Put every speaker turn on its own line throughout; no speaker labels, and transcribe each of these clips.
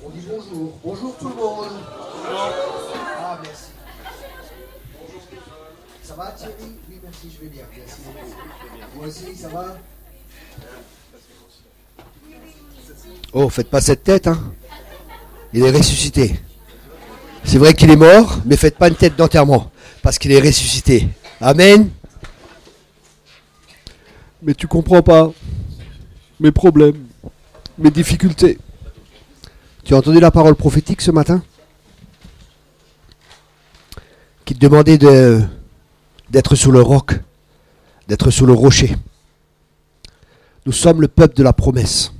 On dit bonjour. Bonjour tout le monde. Ah, merci. Ça va Thierry? Oui, merci, je vais bien. Merci beaucoup. Moi aussi, ça va? Oh, faites pas cette tête, hein. Il est ressuscité. C'est vrai qu'il est mort, mais faites pas une tête d'enterrement, parce qu'il est ressuscité. Amen. Mais tu comprends pas mes problèmes, mes difficultés. Tu as entendu la parole prophétique ce matin qui te demandait d'être sur le roc, d'être sur le rocher. Nous sommes le peuple de la promesse.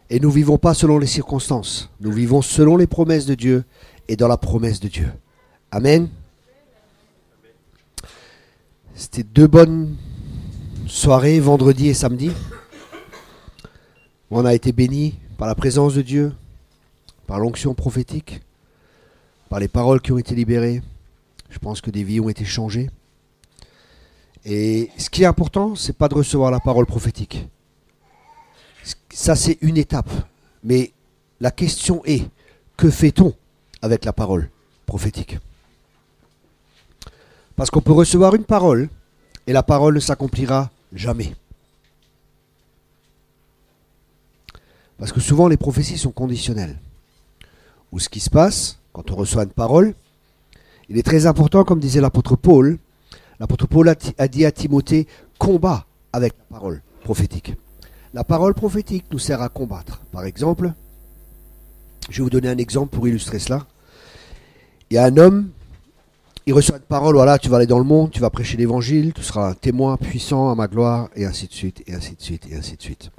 Et nous ne vivons pas selon les circonstances. Nous vivons selon les promesses de Dieu et dans la promesse de Dieu. Amen. C'était 2 bonnes soirées, vendredi et samedi. On a été bénis par la présence de Dieu, par l'onction prophétique, par les paroles qui ont été libérées. Je pense que des vies ont été changées. Et ce qui est important, c'est pas de recevoir la parole prophétique. Ça, c'est une étape. Mais la question est, que fait-on avec la parole prophétique? Parce qu'on peut recevoir une parole et la parole ne s'accomplira jamais. Parce que souvent, les prophéties sont conditionnelles. Ou ce qui se passe, quand on reçoit une parole, il est très important, comme disait l'apôtre Paul a dit à Timothée, combat avec la parole prophétique. La parole prophétique nous sert à combattre. Par exemple, je vais vous donner un exemple pour illustrer cela. Il y a un homme, il reçoit une parole, voilà, tu vas aller dans le monde, tu vas prêcher l'évangile, tu seras un témoin puissant à ma gloire, et ainsi de suite, et ainsi de suite, et ainsi de suite.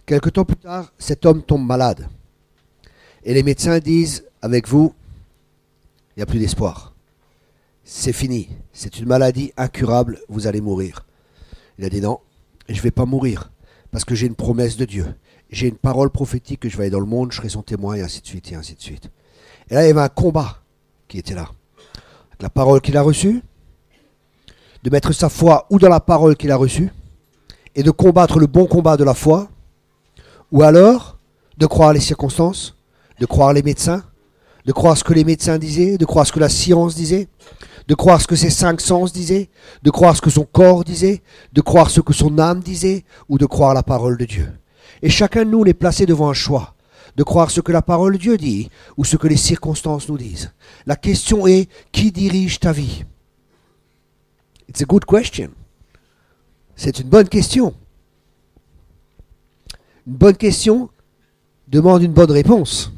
Quelque temps plus tard, cet homme tombe malade. Et les médecins disent, avec vous, il n'y a plus d'espoir. C'est fini, c'est une maladie incurable, vous allez mourir. Il a dit non, je ne vais pas mourir. Parce que j'ai une promesse de Dieu. J'ai une parole prophétique que je vais aller dans le monde, je serai son témoin, et ainsi de suite, et ainsi de suite. Et là, il y avait un combat qui était là. Avec la parole qu'il a reçue, de mettre sa foi ou dans la parole qu'il a reçue, et de combattre le bon combat de la foi, ou alors de croire les circonstances, de croire les médecins, de croire ce que les médecins disaient, de croire ce que la science disait, de croire ce que ses 5 sens disaient, de croire ce que son corps disait, de croire ce que son âme disait, ou de croire la parole de Dieu. Et chacun de nous est placé devant un choix, de croire ce que la parole de Dieu dit, ou ce que les circonstances nous disent. La question est, qui dirige ta vie? It's a good question. C'est une bonne question. Une bonne question demande une bonne réponse.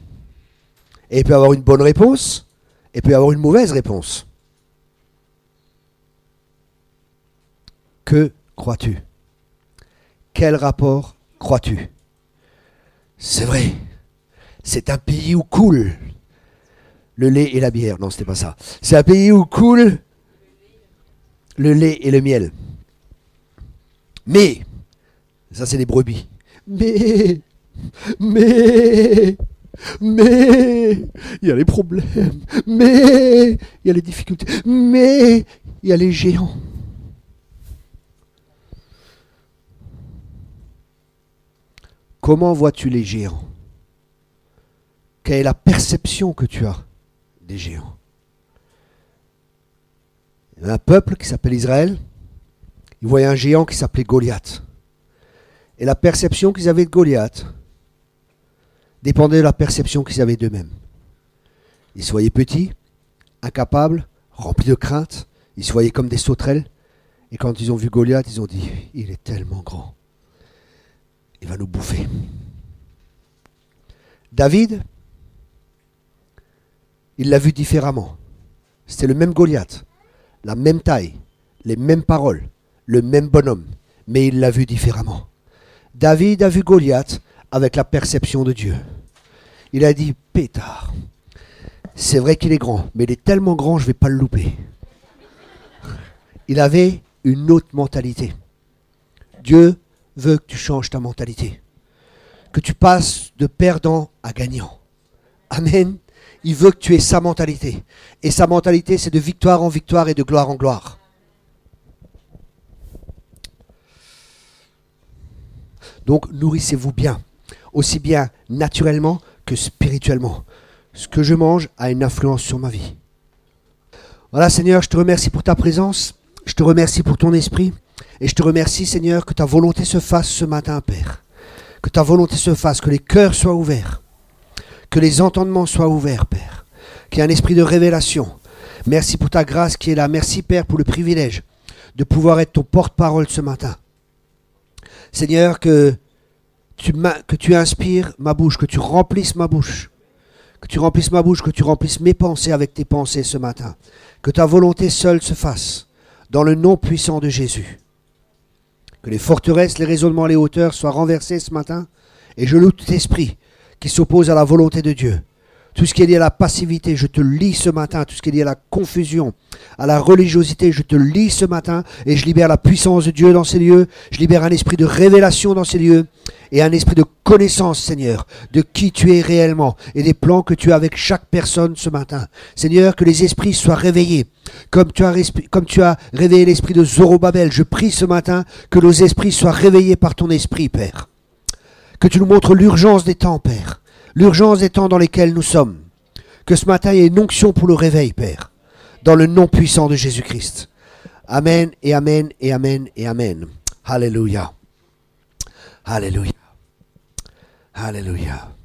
Et il peut y avoir une bonne réponse, et il peut y avoir une mauvaise réponse. Que crois-tu? Quel rapport crois-tu? C'est vrai, c'est un pays où coule le lait et la bière. Non, c'était pas ça. C'est un pays où coule le lait et le miel. Mais, ça c'est les brebis. Mais, il y a les problèmes. Mais, il y a les difficultés. Mais, il y a les géants. Comment vois-tu les géants? Quelle est la perception que tu as des géants? Il y a un peuple qui s'appelle Israël. Ils voyaient un géant qui s'appelait Goliath. Et la perception qu'ils avaient de Goliath dépendait de la perception qu'ils avaient d'eux-mêmes. Ils se voyaient petits, incapables, remplis de crainte. Ils se voyaient comme des sauterelles. Et quand ils ont vu Goliath, ils ont dit, il est tellement grand. Il va nous bouffer. David, il l'a vu différemment. C'était le même Goliath, la même taille, les mêmes paroles, le même bonhomme, mais il l'a vu différemment. David a vu Goliath avec la perception de Dieu. Il a dit, pétard, c'est vrai qu'il est grand, mais il est tellement grand, je ne vais pas le louper. Il avait une autre mentalité. Dieu veut que tu changes ta mentalité. Que tu passes de perdant à gagnant. Amen. Il veut que tu aies sa mentalité. Et sa mentalité, c'est de victoire en victoire et de gloire en gloire. Donc, nourrissez-vous bien. Aussi bien naturellement que spirituellement. Ce que je mange a une influence sur ma vie. Voilà Seigneur, je te remercie pour ta présence, je te remercie pour ton esprit, et je te remercie Seigneur que ta volonté se fasse ce matin Père. Que ta volonté se fasse, que les cœurs soient ouverts, que les entendements soient ouverts Père, qu'il y ait un esprit de révélation. Merci pour ta grâce qui est là, merci Père pour le privilège de pouvoir être ton porte-parole ce matin. Seigneur, que tu inspires ma bouche, que tu remplisses ma bouche, que tu remplisses ma bouche, que tu remplisses mes pensées avec tes pensées ce matin. Que ta volonté seule se fasse, dans le nom puissant de Jésus. Que les forteresses, les raisonnements, les hauteurs soient renversés ce matin, et je loue tout esprit qui s'oppose à la volonté de Dieu. Tout ce qui est lié à la passivité, je te lis ce matin. Tout ce qui est lié à la confusion, à la religiosité, je te lis ce matin. Et je libère la puissance de Dieu dans ces lieux. Je libère un esprit de révélation dans ces lieux. Et un esprit de connaissance, Seigneur, de qui tu es réellement. Et des plans que tu as avec chaque personne ce matin. Seigneur, que les esprits soient réveillés. Comme tu as réveillé l'esprit de Zorobabel. Je prie ce matin que nos esprits soient réveillés par ton esprit, Père. Que tu nous montres l'urgence des temps, Père. L'urgence des temps dans lesquels nous sommes. Que ce matin, il y ait une onction pour le réveil, Père. Dans le nom puissant de Jésus-Christ. Amen et amen et amen et amen. Alléluia. Alléluia. Alléluia.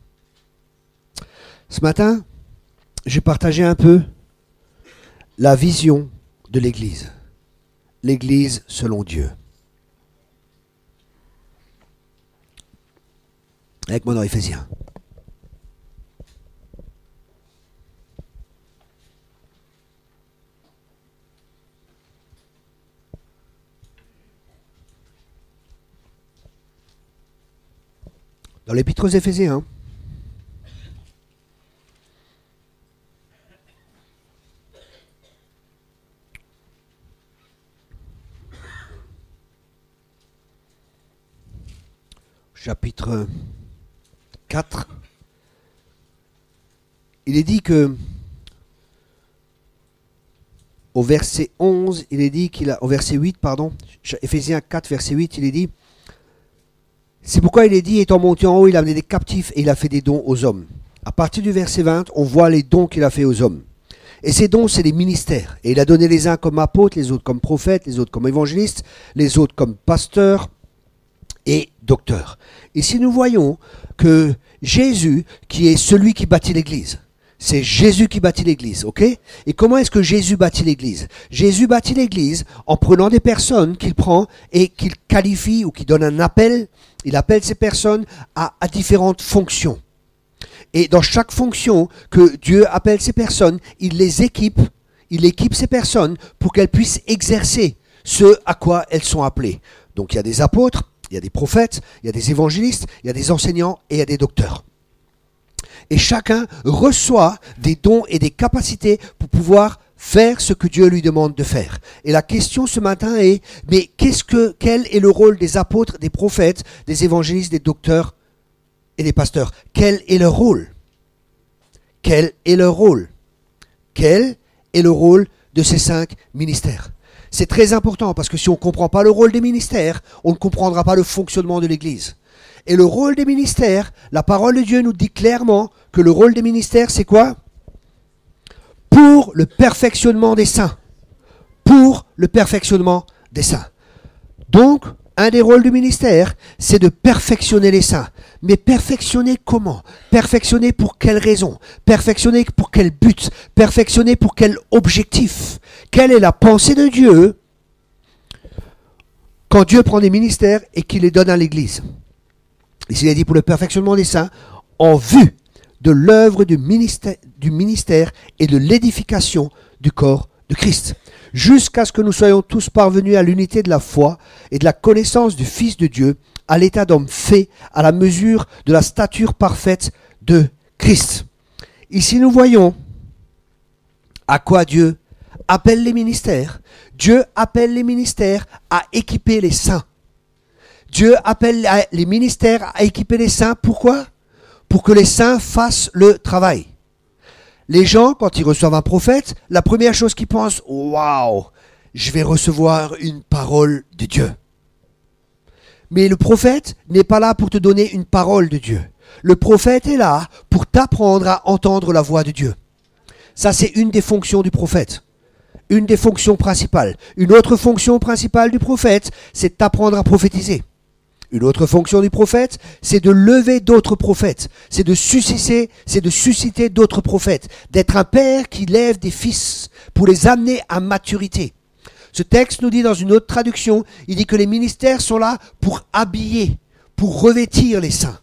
Ce matin, j'ai partagé un peu la vision de l'Église. L'Église selon Dieu. Avec moi dans Éphésiens. Dans l'Épître aux Éphésiens. Chapitre 4. Il est dit que au verset 11, il est dit qu'il a, au verset 8, pardon, Éphésiens 4, verset 8, il est dit, c'est pourquoi il est dit, étant monté en haut, il a amené des captifs et il a fait des dons aux hommes. À partir du verset 20, on voit les dons qu'il a fait aux hommes. Et ces dons, c'est les ministères. Et il a donné les uns comme apôtres, les autres comme prophètes, les autres comme évangélistes, les autres comme pasteurs et docteurs. Ici, nous voyons que Jésus, qui est celui qui bâtit l'Église, c'est Jésus qui bâtit l'Église, ok? Et comment est-ce que Jésus bâtit l'Église? Jésus bâtit l'Église en prenant des personnes qu'il prend et qu'il qualifie ou qu'il donne un appel. Il appelle ces personnes à différentes fonctions. Et dans chaque fonction que Dieu appelle ces personnes, il les équipe, il équipe ces personnes pour qu'elles puissent exercer ce à quoi elles sont appelées. Donc il y a des apôtres, il y a des prophètes, il y a des évangélistes, il y a des enseignants et il y a des docteurs. Et chacun reçoit des dons et des capacités pour pouvoir faire ce que Dieu lui demande de faire. Et la question ce matin est, mais quel est le rôle des apôtres, des prophètes, des évangélistes, des docteurs et des pasteurs? Quel est leur rôle? Quel est leur rôle? Quel est le rôle de ces 5 ministères? C'est très important parce que si on ne comprend pas le rôle des ministères, on ne comprendra pas le fonctionnement de l'Église. Et le rôle des ministères, la parole de Dieu nous dit clairement que le rôle des ministères, c'est quoi? Pour le perfectionnement des saints. Pour le perfectionnement des saints. Donc, un des rôles du ministère, c'est de perfectionner les saints. Mais perfectionner comment? Perfectionner pour quelle raison? Perfectionner pour quel but? Perfectionner pour quel objectif? Quelle est la pensée de Dieu quand Dieu prend des ministères et qu'il les donne à l'Église? Ici, il a dit pour le perfectionnement des saints, en vue de l'œuvre du ministère et de l'édification du corps de Christ, jusqu'à ce que nous soyons tous parvenus à l'unité de la foi et de la connaissance du Fils de Dieu, à l'état d'homme fait à la mesure de la stature parfaite de Christ. Ici, nous voyons à quoi Dieu appelle les ministères. Dieu appelle les ministères à équiper les saints. Dieu appelle les ministères à équiper les saints. Pourquoi? Pour que les saints fassent le travail. Les gens, quand ils reçoivent un prophète, la première chose qu'ils pensent, waouh, je vais recevoir une parole de Dieu. Mais le prophète n'est pas là pour te donner une parole de Dieu. Le prophète est là pour t'apprendre à entendre la voix de Dieu. Ça, c'est une des fonctions du prophète. Une des fonctions principales. Une autre fonction principale du prophète, c'est de t'apprendre à prophétiser. Une autre fonction du prophète, c'est de lever d'autres prophètes. C'est de susciter d'autres prophètes. D'être un père qui lève des fils pour les amener à maturité. Ce texte nous dit dans une autre traduction, il dit que les ministères sont là pour habiller, pour revêtir les saints,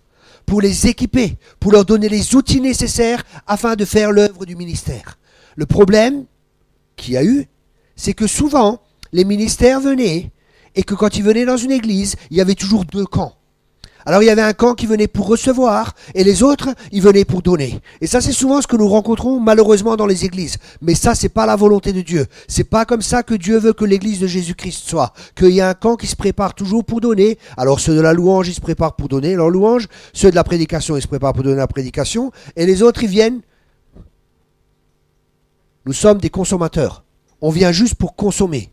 pour les équiper, pour leur donner les outils nécessaires afin de faire l'œuvre du ministère. Le problème qu'il y a eu, c'est que souvent, les ministères venaient et que quand ils venaient dans une église, il y avait toujours deux camps. Alors il y avait un camp qui venait pour recevoir et les autres, ils venaient pour donner. Et ça, c'est souvent ce que nous rencontrons malheureusement dans les églises. Mais ça, c'est pas la volonté de Dieu. C'est pas comme ça que Dieu veut que l'église de Jésus-Christ soit. Qu'il y a un camp qui se prépare toujours pour donner. Alors ceux de la louange, ils se préparent pour donner leur louange. Ceux de la prédication, ils se préparent pour donner la prédication. Et les autres, ils viennent. Nous sommes des consommateurs. On vient juste pour consommer.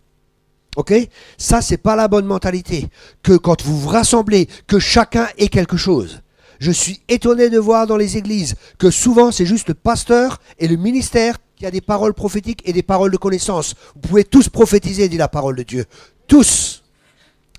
Ok? Ça, c'est pas la bonne mentalité. Que quand vous vous rassemblez, que chacun ait quelque chose. Je suis étonné de voir dans les églises que souvent, c'est juste le pasteur et le ministère qui a des paroles prophétiques et des paroles de connaissance. Vous pouvez tous prophétiser, dit la parole de Dieu. Tous.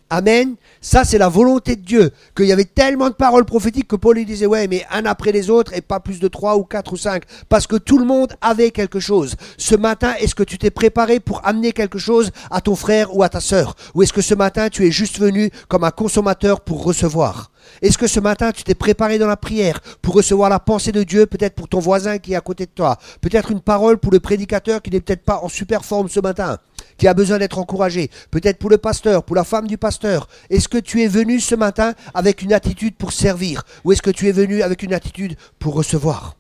Amen. Ça, c'est la volonté de Dieu. Qu'il y avait tellement de paroles prophétiques que Paul lui disait, ouais, mais un après les autres et pas plus de 3 ou 4 ou 5. Parce que tout le monde avait quelque chose. Ce matin, est-ce que tu t'es préparé pour amener quelque chose à ton frère ou à ta sœur? Ou est-ce que ce matin, tu es juste venu comme un consommateur pour recevoir? Est-ce que ce matin, tu t'es préparé dans la prière pour recevoir la pensée de Dieu, peut-être pour ton voisin qui est à côté de toi? Peut-être une parole pour le prédicateur qui n'est peut-être pas en super forme ce matin, qui a besoin d'être encouragé. Peut-être pour le pasteur, pour la femme du pasteur. Est-ce que tu es venu ce matin avec une attitude pour servir? Ou est-ce que tu es venu avec une attitude pour recevoir?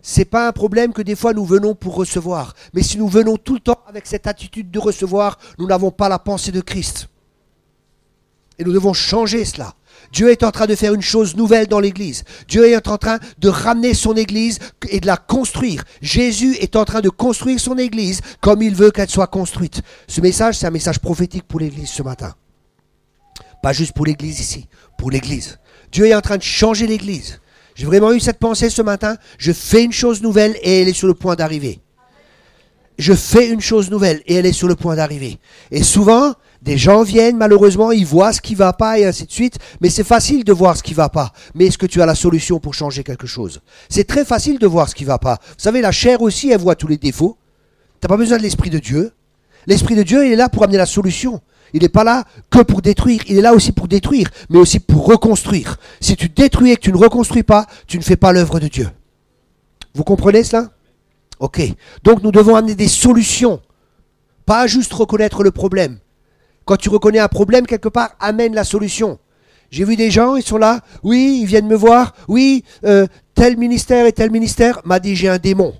C'est pas un problème que des fois nous venons pour recevoir. Mais si nous venons tout le temps avec cette attitude de recevoir, nous n'avons pas la pensée de Christ. Et nous devons changer cela. Dieu est en train de faire une chose nouvelle dans l'église. Dieu est en train de ramener son église et de la construire. Jésus est en train de construire son église comme il veut qu'elle soit construite. Ce message, c'est un message prophétique pour l'église ce matin. Pas juste pour l'église ici, pour l'église. Dieu est en train de changer l'église. J'ai vraiment eu cette pensée ce matin. Je fais une chose nouvelle et elle est sur le point d'arriver. Je fais une chose nouvelle et elle est sur le point d'arriver. Et souvent, des gens viennent, malheureusement, ils voient ce qui ne va pas et ainsi de suite. Mais c'est facile de voir ce qui ne va pas. Mais est-ce que tu as la solution pour changer quelque chose? C'est très facile de voir ce qui ne va pas. Vous savez, la chair aussi, elle voit tous les défauts. Tu n'as pas besoin de l'Esprit de Dieu. L'Esprit de Dieu, il est là pour amener la solution. Il n'est pas là que pour détruire. Il est là aussi pour détruire, mais aussi pour reconstruire. Si tu détruis et que tu ne reconstruis pas, tu ne fais pas l'œuvre de Dieu. Vous comprenez cela? Ok. Donc nous devons amener des solutions. Pas juste reconnaître le problème. Quand tu reconnais un problème, quelque part, amène la solution. J'ai vu des gens, ils sont là, oui, ils viennent me voir, oui, tel ministère et tel ministère m'a dit j'ai un démon.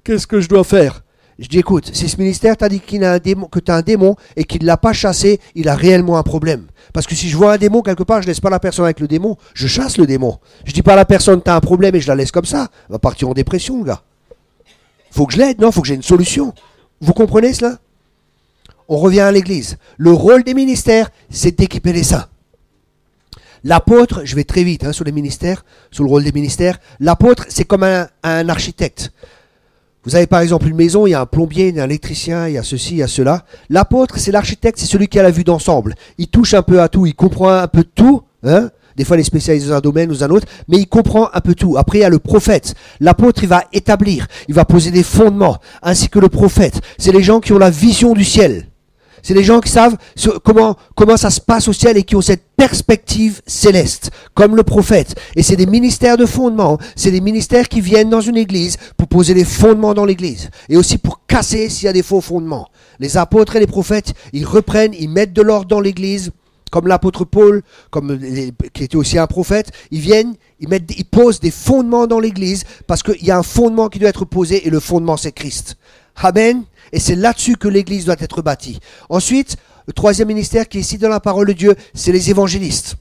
Qu'est-ce que je dois faire? Je dis écoute, si ce ministère t'a dit qu'il a un démon, que tu as un démon et qu'il ne l'a pas chassé, il a réellement un problème. Parce que si je vois un démon quelque part, je ne laisse pas la personne avec le démon, je chasse le démon. Je ne dis pas à la personne tu as un problème et je la laisse comme ça. Elle va partir en dépression, le gars. Faut que je l'aide, non, faut que j'ai une solution. Vous comprenez cela? On revient à l'église. Le rôle des ministères, c'est d'équiper les saints. L'apôtre, je vais très vite sur les ministères, sur le rôle des ministères. L'apôtre, c'est comme un architecte. Vous avez par exemple une maison, il y a un plombier, il y a un électricien, il y a ceci, il y a cela. L'apôtre, c'est l'architecte, c'est celui qui a la vue d'ensemble. Il touche un peu à tout, il comprend un peu de tout. Des fois, il est spécialisé dans un domaine ou dans un autre, mais il comprend un peu tout. Après, il y a le prophète. L'apôtre, il va établir, il va poser des fondements, ainsi que le prophète. C'est les gens qui ont la vision du ciel. C'est les gens qui savent comment ça se passe au ciel et qui ont cette perspective céleste, comme le prophète. Et c'est des ministères de fondement, c'est des ministères qui viennent dans une église pour poser les fondements dans l'église. Et aussi pour casser s'il y a des faux fondements. Les apôtres et les prophètes, ils reprennent, ils mettent de l'ordre dans l'église, comme l'apôtre Paul, qui était aussi un prophète. Ils viennent, ils posent des fondements dans l'église parce qu'il y a un fondement qui doit être posé et le fondement c'est Christ. Amen. Et c'est là-dessus que l'église doit être bâtie. Ensuite, le troisième ministère qui est ici dans la parole de Dieu, c'est les évangélistes.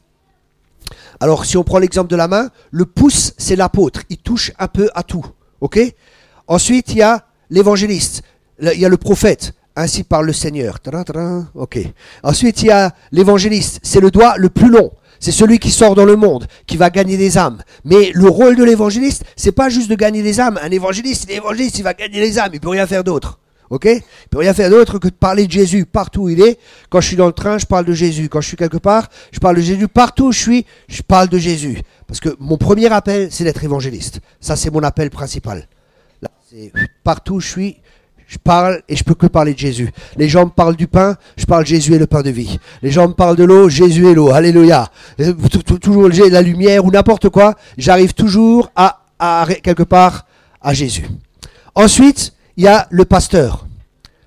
Alors, si on prend l'exemple de la main, le pouce, c'est l'apôtre. Il touche un peu à tout. Ok? Ensuite, il y a l'évangéliste. Il y a le prophète. Ainsi parle le Seigneur. Ok. Ensuite, il y a l'évangéliste. C'est le doigt le plus long. C'est celui qui sort dans le monde, qui va gagner des âmes. Mais le rôle de l'évangéliste, c'est pas juste de gagner des âmes. Un évangéliste, il va gagner les âmes. Il peut rien faire d'autre. Ok? Il peut rien faire d'autre que de parler de Jésus partout où il est. Quand je suis dans le train, je parle de Jésus. Quand je suis quelque part, je parle de Jésus. Partout où je suis, je parle de Jésus. Parce que mon premier appel, c'est d'être évangéliste. Ça, c'est mon appel principal. Là, c'est partout où je suis, je parle et je peux que parler de Jésus. Les gens me parlent du pain, je parle Jésus est le pain de vie. Les gens me parlent de l'eau, Jésus est l'eau. Alléluia. Toujours la lumière ou n'importe quoi, j'arrive toujours à quelque part à Jésus. Ensuite, il y a le pasteur.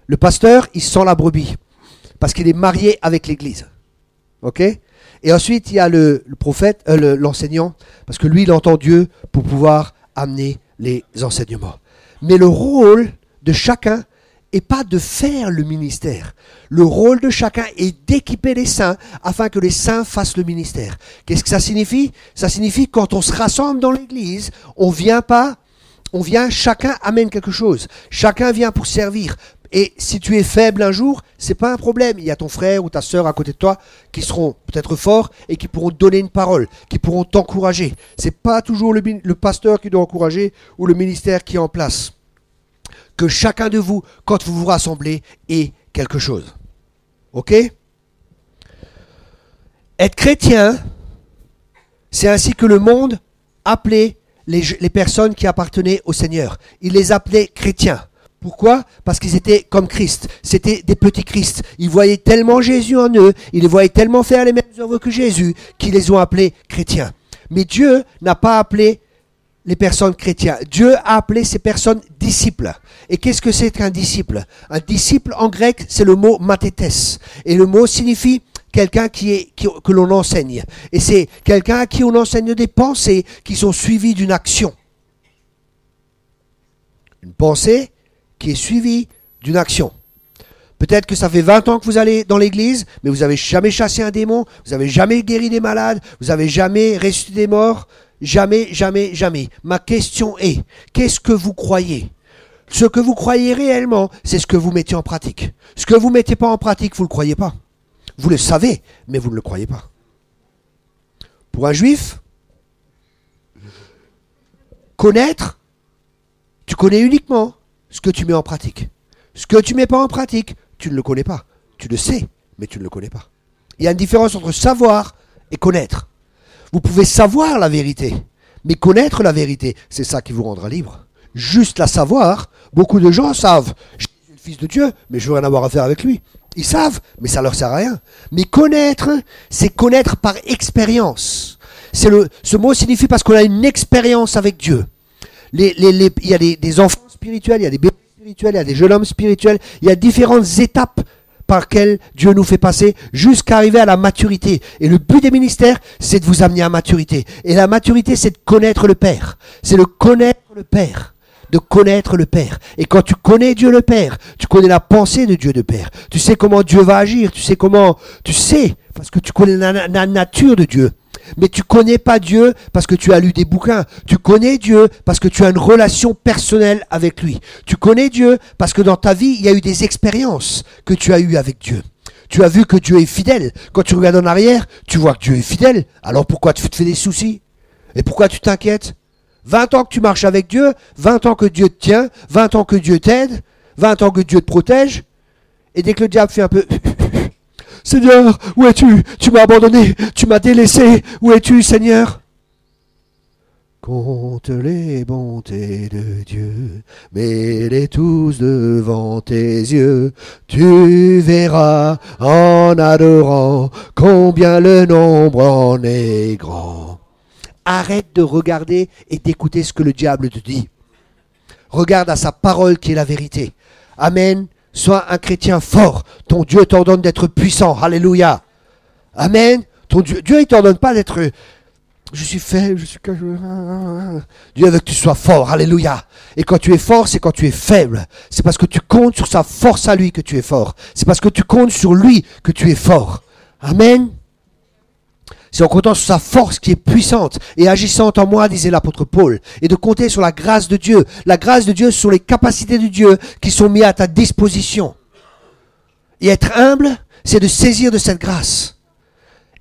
Le pasteur, il sent la brebis parce qu'il est marié avec l'église. Ok? Et ensuite, il y a le prophète, l'enseignant, parce que lui, il entend Dieu pour pouvoir amener les enseignements. Mais le rôle de chacun n'est pas de faire le ministère. Le rôle de chacun est d'équiper les saints afin que les saints fassent le ministère. Qu'est-ce que ça signifie? Ça signifie que quand on se rassemble dans l'église, on vient, chacun amène quelque chose. Chacun vient pour servir. Et si tu es faible un jour, c'est pas un problème. Il y a ton frère ou ta sœur à côté de toi qui seront peut-être forts et qui pourront te donner une parole, qui pourront t'encourager. C'est pas toujours le pasteur qui doit encourager ou le ministère qui est en place. Que chacun de vous, quand vous vous rassemblez, ait quelque chose. Ok? Être chrétien, c'est ainsi que le monde appelait les personnes qui appartenaient au Seigneur. Il les appelait chrétiens. Pourquoi? Parce qu'ils étaient comme Christ. C'était des petits Christ. Ils voyaient tellement Jésus en eux, ils les voyaient tellement faire les mêmes œuvres que Jésus, qu'ils les ont appelés chrétiens. Mais Dieu n'a pas appelé les personnes chrétiennes. Dieu a appelé ces personnes disciples. Et qu'est-ce que c'est qu'un disciple? Un disciple en grec, c'est le mot mathétes. Et le mot signifie quelqu'un que l'on enseigne. Et c'est quelqu'un à qui on enseigne des pensées qui sont suivies d'une action. Une pensée qui est suivie d'une action. Peut-être que ça fait 20 ans que vous allez dans l'église, mais vous n'avez jamais chassé un démon, vous n'avez jamais guéri des malades, vous n'avez jamais ressuscité des morts. Jamais, jamais, jamais. Ma question est, qu'est-ce que vous croyez? Ce que vous croyez réellement, c'est ce que vous mettez en pratique. Ce que vous ne mettez pas en pratique, vous ne le croyez pas. Vous le savez, mais vous ne le croyez pas. Pour un juif, connaître, tu connais uniquement ce que tu mets en pratique. Ce que tu ne mets pas en pratique, tu ne le connais pas. Tu le sais, mais tu ne le connais pas. Il y a une différence entre savoir et connaître. Vous pouvez savoir la vérité, mais connaître la vérité, c'est ça qui vous rendra libre. Juste la savoir, beaucoup de gens savent. Je suis le Fils de Dieu, mais je veux rien avoir à faire avec lui. Ils savent, mais ça leur sert à rien. Mais connaître, c'est connaître par expérience. Ce mot signifie parce qu'on a une expérience avec Dieu. Il y a des enfants spirituels, il y a des bébés spirituels, il y a des jeunes hommes spirituels, il y a différentes étapes par lesquelles Dieu nous fait passer jusqu'à arriver à la maturité. Et le but des ministères, c'est de vous amener à maturité. Et la maturité, c'est de connaître le Père. C'est de connaître le Père. De connaître le Père. Et quand tu connais Dieu le Père, tu connais la pensée de Dieu le Père. Tu sais comment Dieu va agir. Tu sais, parce que tu connais la nature de Dieu. Mais tu connais pas Dieu parce que tu as lu des bouquins. Tu connais Dieu parce que tu as une relation personnelle avec lui. Tu connais Dieu parce que dans ta vie, il y a eu des expériences que tu as eues avec Dieu. Tu as vu que Dieu est fidèle. Quand tu regardes en arrière, tu vois que Dieu est fidèle. Alors pourquoi tu te fais des soucis? Et pourquoi tu t'inquiètes? 20 ans que tu marches avec Dieu, 20 ans que Dieu te tient, 20 ans que Dieu t'aide, 20 ans que Dieu te protège. Et dès que le diable fait un peu... Seigneur, où es-tu? Tu m'as abandonné, tu m'as délaissé. Où es-tu, Seigneur? Compte les bontés de Dieu, mets-les tous devant tes yeux. Tu verras en adorant combien le nombre en est grand. Arrête de regarder et d'écouter ce que le diable te dit. Regarde à sa parole qui est la vérité. Amen. Sois un chrétien fort. Ton Dieu t'ordonne d'être puissant. Alléluia. Amen. Ton Dieu il t'ordonne pas d'être... Je suis faible, Dieu veut que tu sois fort. Alléluia. Et quand tu es fort, c'est quand tu es faible. C'est parce que tu comptes sur sa force à lui que tu es fort. C'est parce que tu comptes sur lui que tu es fort. Amen. C'est en comptant sur sa force qui est puissante et agissante en moi, disait l'apôtre Paul, et de compter sur la grâce de Dieu. La grâce de Dieu, ce sont les capacités de Dieu qui sont mises à ta disposition. Et être humble, c'est de saisir de cette grâce.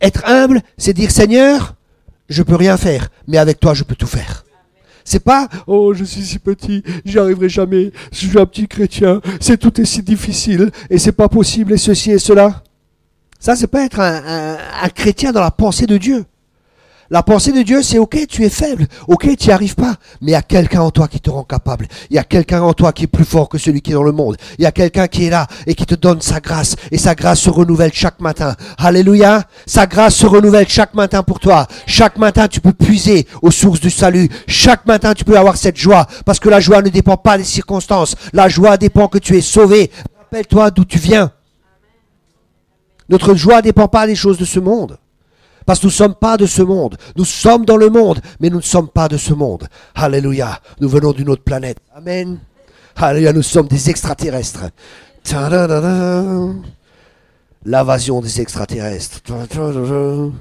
Être humble, c'est dire, Seigneur, je peux rien faire, mais avec toi, je peux tout faire. C'est pas, oh, je suis si petit, j'y arriverai jamais, je suis un petit chrétien, tout est si difficile, et c'est pas possible, et ceci et cela. Ça, c'est pas être un chrétien dans la pensée de Dieu. La pensée de Dieu, c'est ok, tu es faible, ok, tu n'y arrives pas, mais il y a quelqu'un en toi qui te rend capable. Il y a quelqu'un en toi qui est plus fort que celui qui est dans le monde. Il y a quelqu'un qui est là et qui te donne sa grâce. Et sa grâce se renouvelle chaque matin. Alléluia. Sa grâce se renouvelle chaque matin pour toi. Chaque matin, tu peux puiser aux sources du salut. Chaque matin, tu peux avoir cette joie. Parce que la joie ne dépend pas des circonstances. La joie dépend que tu es sauvé. Rappelle-toi d'où tu viens. Notre joie ne dépend pas des choses de ce monde. Parce que nous ne sommes pas de ce monde. Nous sommes dans le monde, mais nous ne sommes pas de ce monde. Alléluia. Nous venons d'une autre planète. Amen. Alléluia. Nous sommes des extraterrestres. L'invasion des extraterrestres. Vous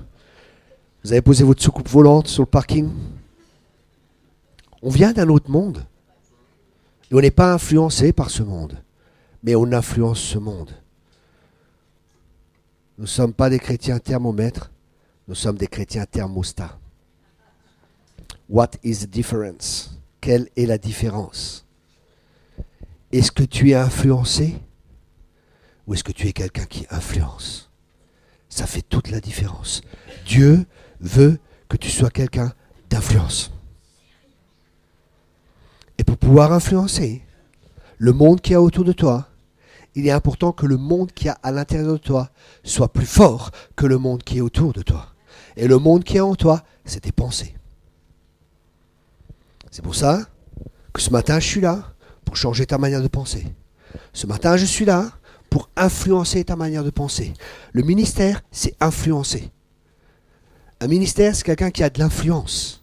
avez posé votre soucoupe volante sur le parking. On vient d'un autre monde. Et on n'est pas influencé par ce monde. Mais on influence ce monde. Nous ne sommes pas des chrétiens thermomètres. Nous sommes des chrétiens thermostats. What is the difference? Quelle est la différence? Est-ce que tu es influencé ou est-ce que tu es quelqu'un qui influence? Ça fait toute la différence. Dieu veut que tu sois quelqu'un d'influence. Et pour pouvoir influencer le monde qui est autour de toi, il est important que le monde qui est à l'intérieur de toi soit plus fort que le monde qui est autour de toi. Et le monde qui est en toi, c'est tes pensées. C'est pour ça que ce matin, je suis là pour changer ta manière de penser. Ce matin, je suis là pour influencer ta manière de penser. Le ministère, c'est influencer. Un ministère, c'est quelqu'un qui a de l'influence.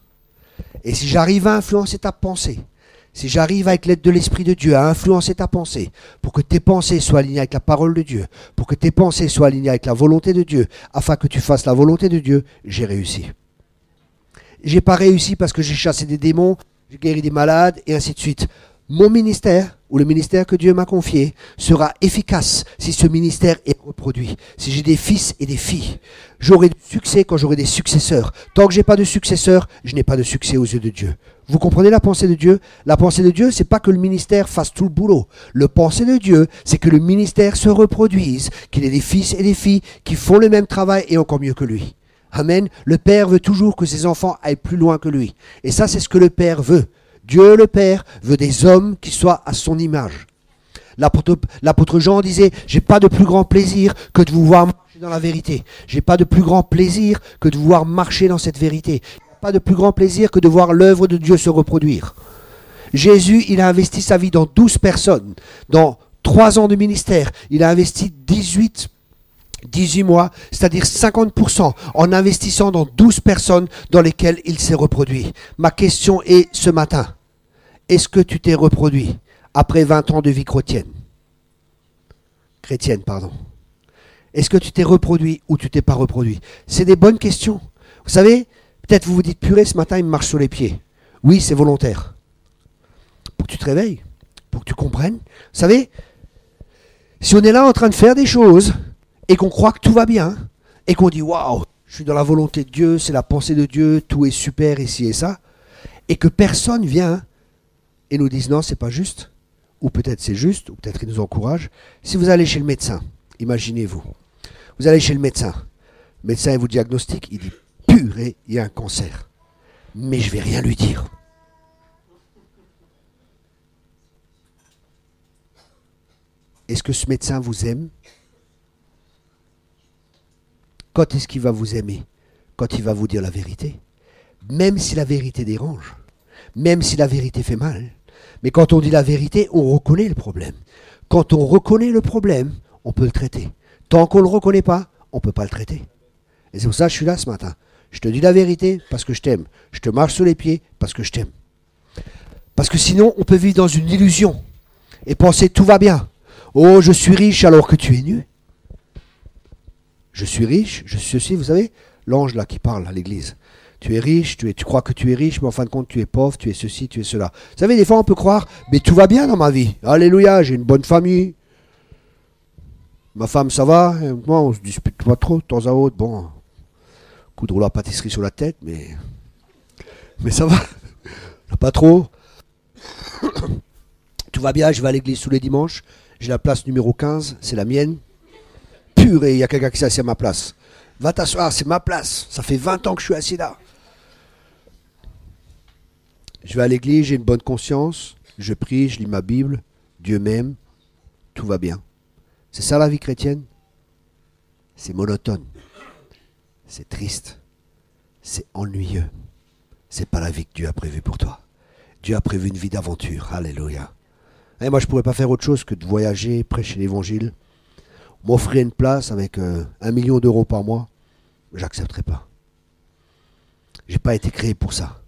Et si j'arrive à influencer ta pensée, si j'arrive avec l'aide de l'Esprit de Dieu à influencer ta pensée, pour que tes pensées soient alignées avec la parole de Dieu, pour que tes pensées soient alignées avec la volonté de Dieu, afin que tu fasses la volonté de Dieu, j'ai réussi. J'ai pas réussi parce que j'ai chassé des démons, j'ai guéri des malades, et ainsi de suite. Mon ministère, ou le ministère que Dieu m'a confié, sera efficace si ce ministère est reproduit. Si j'ai des fils et des filles, j'aurai du succès quand j'aurai des successeurs. Tant que j'ai pas de successeurs, je n'ai pas de succès aux yeux de Dieu. Vous comprenez la pensée de Dieu? La pensée de Dieu, c'est pas que le ministère fasse tout le boulot. Le pensée de Dieu, c'est que le ministère se reproduise, qu'il ait des fils et des filles qui font le même travail et encore mieux que lui. Amen. Le Père veut toujours que ses enfants aillent plus loin que lui. Et ça, c'est ce que le Père veut. Dieu le Père veut des hommes qui soient à son image. L'apôtre Jean disait, j'ai pas de plus grand plaisir que de vous voir marcher dans la vérité. J'ai pas de plus grand plaisir que de vous voir marcher dans cette vérité. Pas de plus grand plaisir que de voir l'œuvre de Dieu se reproduire. Jésus, il a investi sa vie dans 12 personnes. Dans 3 ans de ministère, il a investi 18 mois, c'est-à-dire 50% en investissant dans 12 personnes dans lesquelles il s'est reproduit. Ma question est ce matin, est-ce que tu t'es reproduit après 20 ans de vie chrétienne? Est-ce que tu t'es reproduit ou tu t'es pas reproduit? C'est des bonnes questions. Vous savez, peut-être vous vous dites, purée, ce matin, il me marche sur les pieds. Oui, c'est volontaire. Pour que tu te réveilles, pour que tu comprennes. Vous savez, si on est là en train de faire des choses et qu'on croit que tout va bien, et qu'on dit, waouh, je suis dans la volonté de Dieu, c'est la pensée de Dieu, tout est super ici et ça, et que personne vient et nous dise, non, c'est pas juste, ou peut-être c'est juste, ou peut-être il nous encourage. Si vous allez chez le médecin, imaginez-vous, vous allez chez le médecin il vous diagnostique, il dit, purée, il y a un cancer. Mais je vais rien lui dire. Est-ce que ce médecin vous aime? Quand est-ce qu'il va vous aimer? Quand il va vous dire la vérité. Même si la vérité dérange. Même si la vérité fait mal. Mais quand on dit la vérité, on reconnaît le problème. Quand on reconnaît le problème, on peut le traiter. Tant qu'on ne le reconnaît pas, on ne peut pas le traiter. Et c'est pour ça que je suis là ce matin. Je te dis la vérité parce que je t'aime. Je te marche sur les pieds parce que je t'aime. Parce que sinon, on peut vivre dans une illusion et penser tout va bien. Oh, je suis riche alors que tu es nu. Je suis riche, je suis ceci, vous savez, l'ange là qui parle à l'église. Tu es riche, tu crois que tu es riche, mais en fin de compte, tu es pauvre, tu es ceci, tu es cela. Vous savez, des fois, on peut croire, mais tout va bien dans ma vie. Alléluia, j'ai une bonne famille. Ma femme, ça va? Et moi, on se dispute pas trop de temps à autre. Bon, coup de rouleau à pâtisserie sur la tête, mais ça va. Pas trop. Tout va bien, je vais à l'église tous les dimanches. J'ai la place numéro 15, c'est la mienne. Purée, il y a quelqu'un qui s'est assis à ma place. Va t'asseoir, c'est ma place. Ça fait 20 ans que je suis assis là. Je vais à l'église, j'ai une bonne conscience. Je prie, je lis ma Bible. Dieu m'aime. Tout va bien. C'est ça la vie chrétienne? C'est monotone. C'est triste. C'est ennuyeux. C'est pas la vie que Dieu a prévue pour toi. Dieu a prévu une vie d'aventure. Alléluia. Et moi, je pourrais pas faire autre chose que de voyager, prêcher l'évangile. M'offrir une place avec 1 million d'euros par mois. J'accepterai pas. J'ai pas été créé pour ça.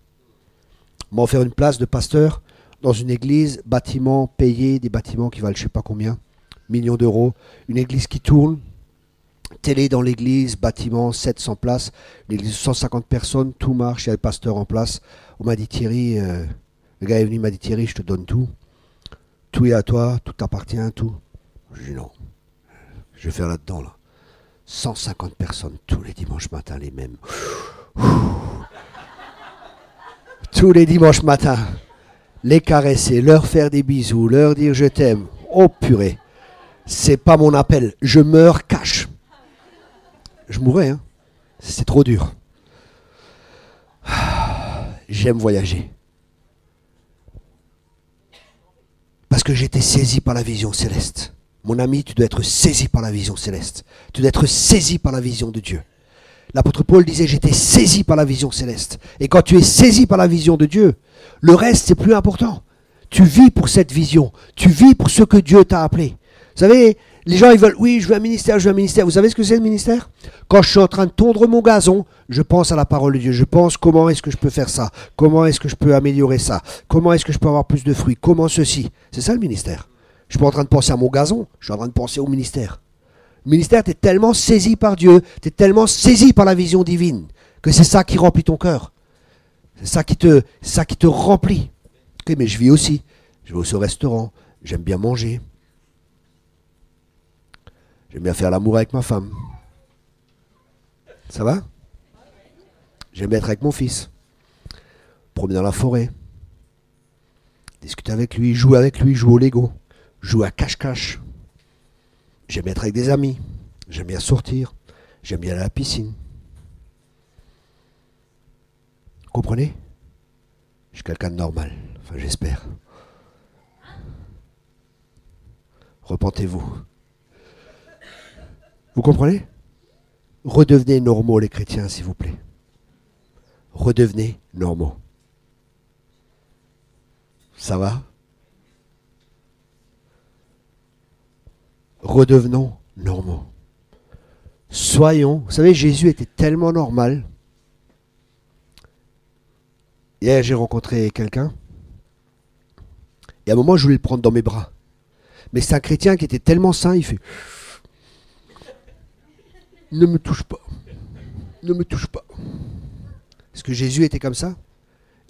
M'offrir une place de pasteur dans une église, bâtiment payé, des bâtiments qui valent je sais pas combien, millions d'euros, une église qui tourne, télé dans l'église, bâtiment 700 places, une église de 150 personnes, tout marche, il y a le pasteur en place. On m'a dit Thierry, le gars est venu, il m'a dit Thierry, je te donne tout. Tout est à toi, tout t'appartient, tout. J'ai dit non, je vais faire là-dedans là. 150 personnes tous les dimanches matins, les mêmes. Tous les dimanches matins. Les caresser, leur faire des bisous, leur dire je t'aime. Oh purée, c'est pas mon appel. Je meurs cash. Je mourrais, hein. C'est trop dur. J'aime voyager. Parce que j'étais saisi par la vision céleste. Mon ami, tu dois être saisi par la vision céleste. Tu dois être saisi par la vision de Dieu. L'apôtre Paul disait, j'étais saisi par la vision céleste. Et quand tu es saisi par la vision de Dieu, le reste, c'est plus important. Tu vis pour cette vision. Tu vis pour ce que Dieu t'a appelé. Vous savez, les gens, ils veulent, oui, je veux un ministère, je veux un ministère. Vous savez ce que c'est le ministère? Quand je suis en train de tondre mon gazon, je pense à la parole de Dieu. Je pense comment est-ce que je peux faire ça? Comment est-ce que je peux améliorer ça? Comment est-ce que je peux avoir plus de fruits? Comment ceci? C'est ça le ministère. Je ne suis pas en train de penser à mon gazon, je suis en train de penser au ministère. Le ministère, tu es tellement saisi par Dieu, tu es tellement saisi par la vision divine, que c'est ça qui remplit ton cœur. C'est ça qui te remplit. Ok, mais je vis aussi. Je vais aussi au restaurant, j'aime bien manger. J'aime bien faire l'amour avec ma femme. Ça va? J'aime être avec mon fils. Promener dans la forêt. Discuter avec lui, jouer au Lego. Jouer à cache-cache. J'aime être avec des amis. J'aime bien sortir. J'aime bien aller à la piscine. Vous comprenez? Je suis quelqu'un de normal. Enfin, j'espère. Repentez-vous. Vous comprenez? Redevenez normaux, les chrétiens, s'il vous plaît. Redevenez normaux. Ça va? Redevenons normaux. Soyons, vous savez, Jésus était tellement normal. Hier, j'ai rencontré quelqu'un. Et à un moment, je voulais le prendre dans mes bras. Mais c'est un chrétien qui était tellement saint, il fait... Ne me touche pas. Ne me touche pas. Est-ce que Jésus était comme ça?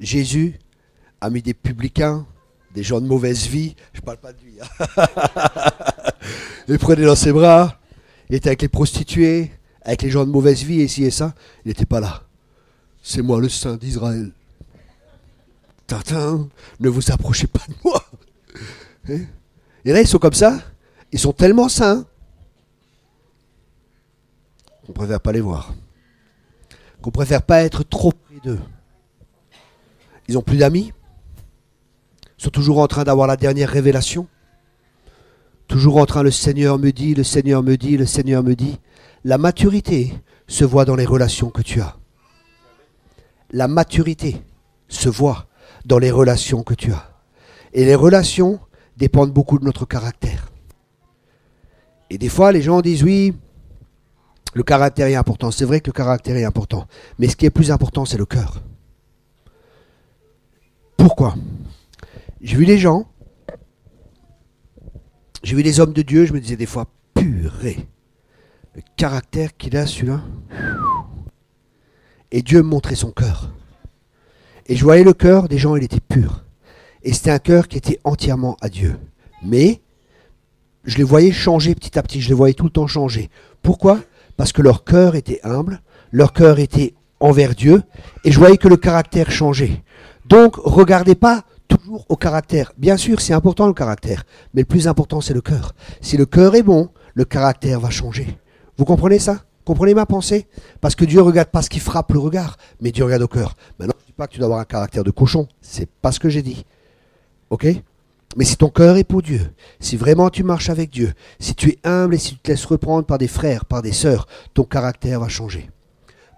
Jésus a mis des publicains, des gens de mauvaise vie. Je ne parle pas de lui. Il prenait dans ses bras. Il était avec les prostituées, avec les gens de mauvaise vie, et ci et ça. Il n'était pas là. C'est moi le Saint d'Israël. Tintin, ne vous approchez pas de moi. Et là, ils sont comme ça. Ils sont tellement saints qu'on préfère pas les voir. Qu'on préfère pas être trop près d'eux. Ils n'ont plus d'amis. Ils sont toujours en train d'avoir la dernière révélation. Toujours en train, le Seigneur me dit, le Seigneur me dit, le Seigneur me dit. La maturité se voit dans les relations que tu as. La maturité se voit dans les relations que tu as. Et les relations dépendent beaucoup de notre caractère. Et des fois, les gens disent, oui, le caractère est important. C'est vrai que le caractère est important. Mais ce qui est plus important, c'est le cœur. Pourquoi? J'ai vu des gens, j'ai vu des hommes de Dieu, je me disais des fois, purée, le caractère qu'il a celui-là. Et Dieu me montrait son cœur. Et je voyais le cœur des gens, il était pur. Et c'était un cœur qui était entièrement à Dieu. Mais je les voyais changer petit à petit, je les voyais tout le temps changer. Pourquoi? Parce que leur cœur était humble, leur cœur était envers Dieu, et je voyais que le caractère changeait. Donc, regardez pas toujours au caractère. Bien sûr, c'est important le caractère, mais le plus important, c'est le cœur. Si le cœur est bon, le caractère va changer. Vous comprenez ça? Comprenez ma pensée? Parce que Dieu ne regarde pas ce qui frappe le regard, mais Dieu regarde au cœur. Maintenant, je ne dis pas que tu dois avoir un caractère de cochon, c'est pas ce que j'ai dit. Ok? Mais si ton cœur est pour Dieu, si vraiment tu marches avec Dieu, si tu es humble et si tu te laisses reprendre par des frères, par des sœurs, ton caractère va changer.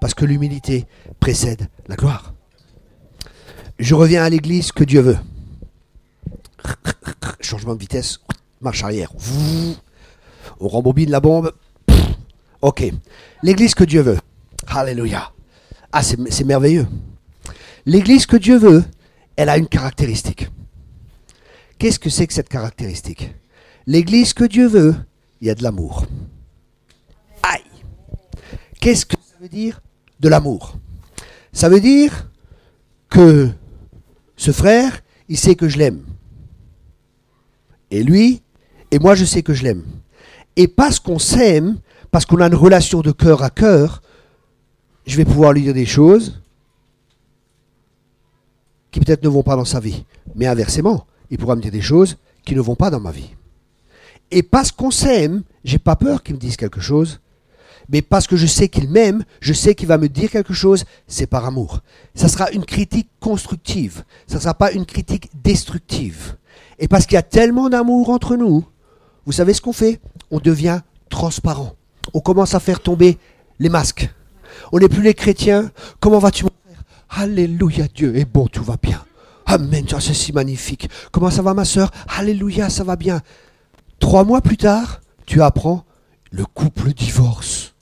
Parce que l'humilité précède la gloire. Je reviens à l'église que Dieu veut. Changement de vitesse, marche arrière. On rembobine la bombe. Ok. L'église que Dieu veut. Alléluia. Ah, c'est merveilleux. L'église que Dieu veut, elle a une caractéristique. Qu'est-ce que c'est que cette caractéristique? L'église que Dieu veut, il y a de l'amour. Aïe! Qu'est-ce que ça veut dire de l'amour? Ça veut dire que ce frère, il sait que je l'aime. Et lui, et moi je sais que je l'aime. Et parce qu'on s'aime, parce qu'on a une relation de cœur à cœur, je vais pouvoir lui dire des choses qui peut-être ne vont pas dans sa vie. Mais inversement, il pourra me dire des choses qui ne vont pas dans ma vie. Et parce qu'on s'aime, j'ai pas peur qu'il me dise quelque chose, mais parce que je sais qu'il m'aime, je sais qu'il va me dire quelque chose, c'est par amour. Ça sera une critique constructive, ça ne sera pas une critique destructive. Et parce qu'il y a tellement d'amour entre nous, vous savez ce qu'on fait? On devient transparent. On commence à faire tomber les masques. On n'est plus les chrétiens. Comment vas-tu, mon frère? Alléluia, Dieu est bon, tout va bien. Amen, ça c'est si magnifique. Comment ça va, ma soeur? Alléluia, ça va bien. 3 mois plus tard, tu apprends, le couple divorce.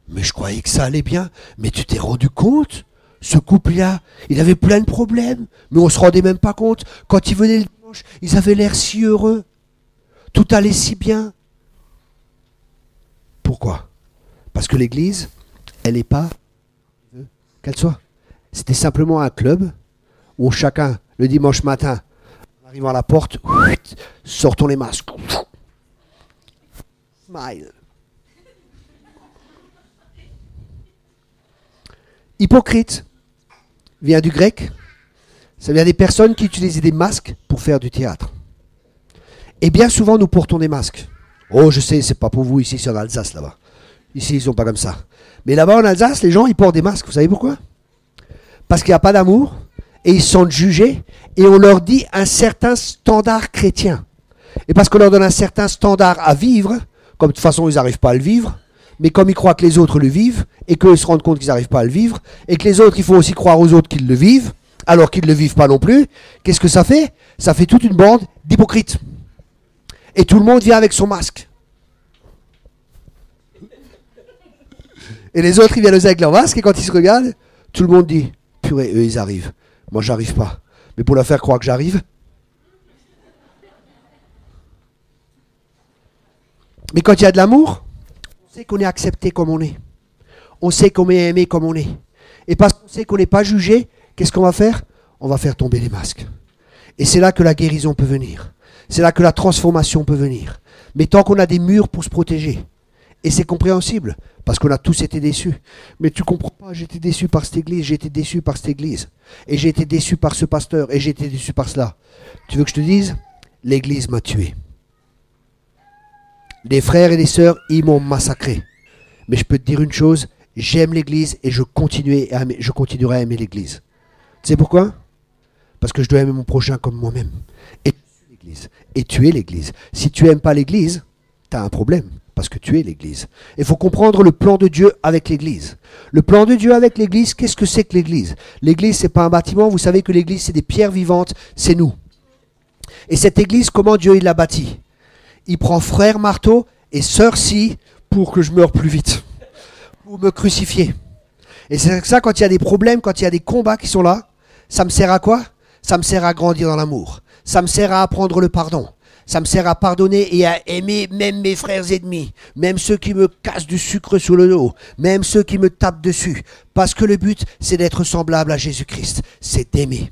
Mais je croyais que ça allait bien. Mais tu t'es rendu compte? Ce couple-là, il avait plein de problèmes. Mais on ne se rendait même pas compte. Quand ils venaient le dimanche, ils avaient l'air si heureux. Tout allait si bien. Pourquoi? Parce que l'église, elle n'est pas qu'elle soit. C'était simplement un club où chacun, le dimanche matin, en arrivant à la porte, sortons les masques. Smile. Hypocrite vient du grec. Ça vient des personnes qui utilisaient des masques pour faire du théâtre. Et bien souvent, nous portons des masques. Oh, je sais, c'est pas pour vous ici, c'est en Alsace là-bas. Ici, ils sont pas comme ça. Mais là-bas en Alsace, les gens, ils portent des masques. Vous savez pourquoi? Parce qu'il n'y a pas d'amour et ils sont jugés et on leur dit un certain standard chrétien. Et parce qu'on leur donne un certain standard à vivre, comme de toute façon, ils n'arrivent pas à le vivre, mais comme ils croient que les autres le vivent et qu'eux se rendent compte qu'ils n'arrivent pas à le vivre et que les autres, il faut aussi croire aux autres qu'ils le vivent, alors qu'ils ne le vivent pas non plus, qu'est-ce que ça fait? Ça fait toute une bande d'hypocrites. Et tout le monde vient avec son masque. Et les autres, ils viennent avec leur masque, et quand ils se regardent, tout le monde dit, purée, eux, ils arrivent. Moi, j'arrive pas. Mais pour leur faire croire que j'arrive. Mais quand il y a de l'amour, on sait qu'on est accepté comme on est. On sait qu'on est aimé comme on est. Et parce qu'on sait qu'on n'est pas jugé, qu'est-ce qu'on va faire? On va faire tomber les masques. Et c'est là que la guérison peut venir. C'est là que la transformation peut venir. Mais tant qu'on a des murs pour se protéger, et c'est compréhensible, parce qu'on a tous été déçus. Mais tu comprends pas, j'ai été déçu par cette église, j'ai été déçu par cette église, et j'ai été déçu par ce pasteur, et j'ai été déçu par cela. Tu veux que je te dise? L'église m'a tué. Les frères et les sœurs, ils m'ont massacré. Mais je peux te dire une chose, j'aime l'église et je continuerai à aimer l'église. Tu sais pourquoi? Parce que je dois aimer mon prochain comme moi-même. Et tu es l'église. Si tu n'aimes pas l'église, tu as un problème. Parce que tu es l'église. Il faut comprendre le plan de Dieu avec l'église. Le plan de Dieu avec l'église, qu'est-ce que c'est que l'église? L'église, ce n'est pas un bâtiment. Vous savez que l'église, c'est des pierres vivantes. C'est nous. Et cette église, comment Dieu il l'a bâtie? Il prend frère marteau et sœur scie pour que je meure plus vite. Pour me crucifier. Et c'est ça, quand il y a des problèmes, quand il y a des combats qui sont là, ça me sert à quoi? Ça me sert à grandir dans l'amour. Ça me sert à apprendre le pardon. Ça me sert à pardonner et à aimer même mes frères ennemis, même ceux qui me cassent du sucre sur le dos, même ceux qui me tapent dessus. Parce que le but, c'est d'être semblable à Jésus-Christ. C'est d'aimer.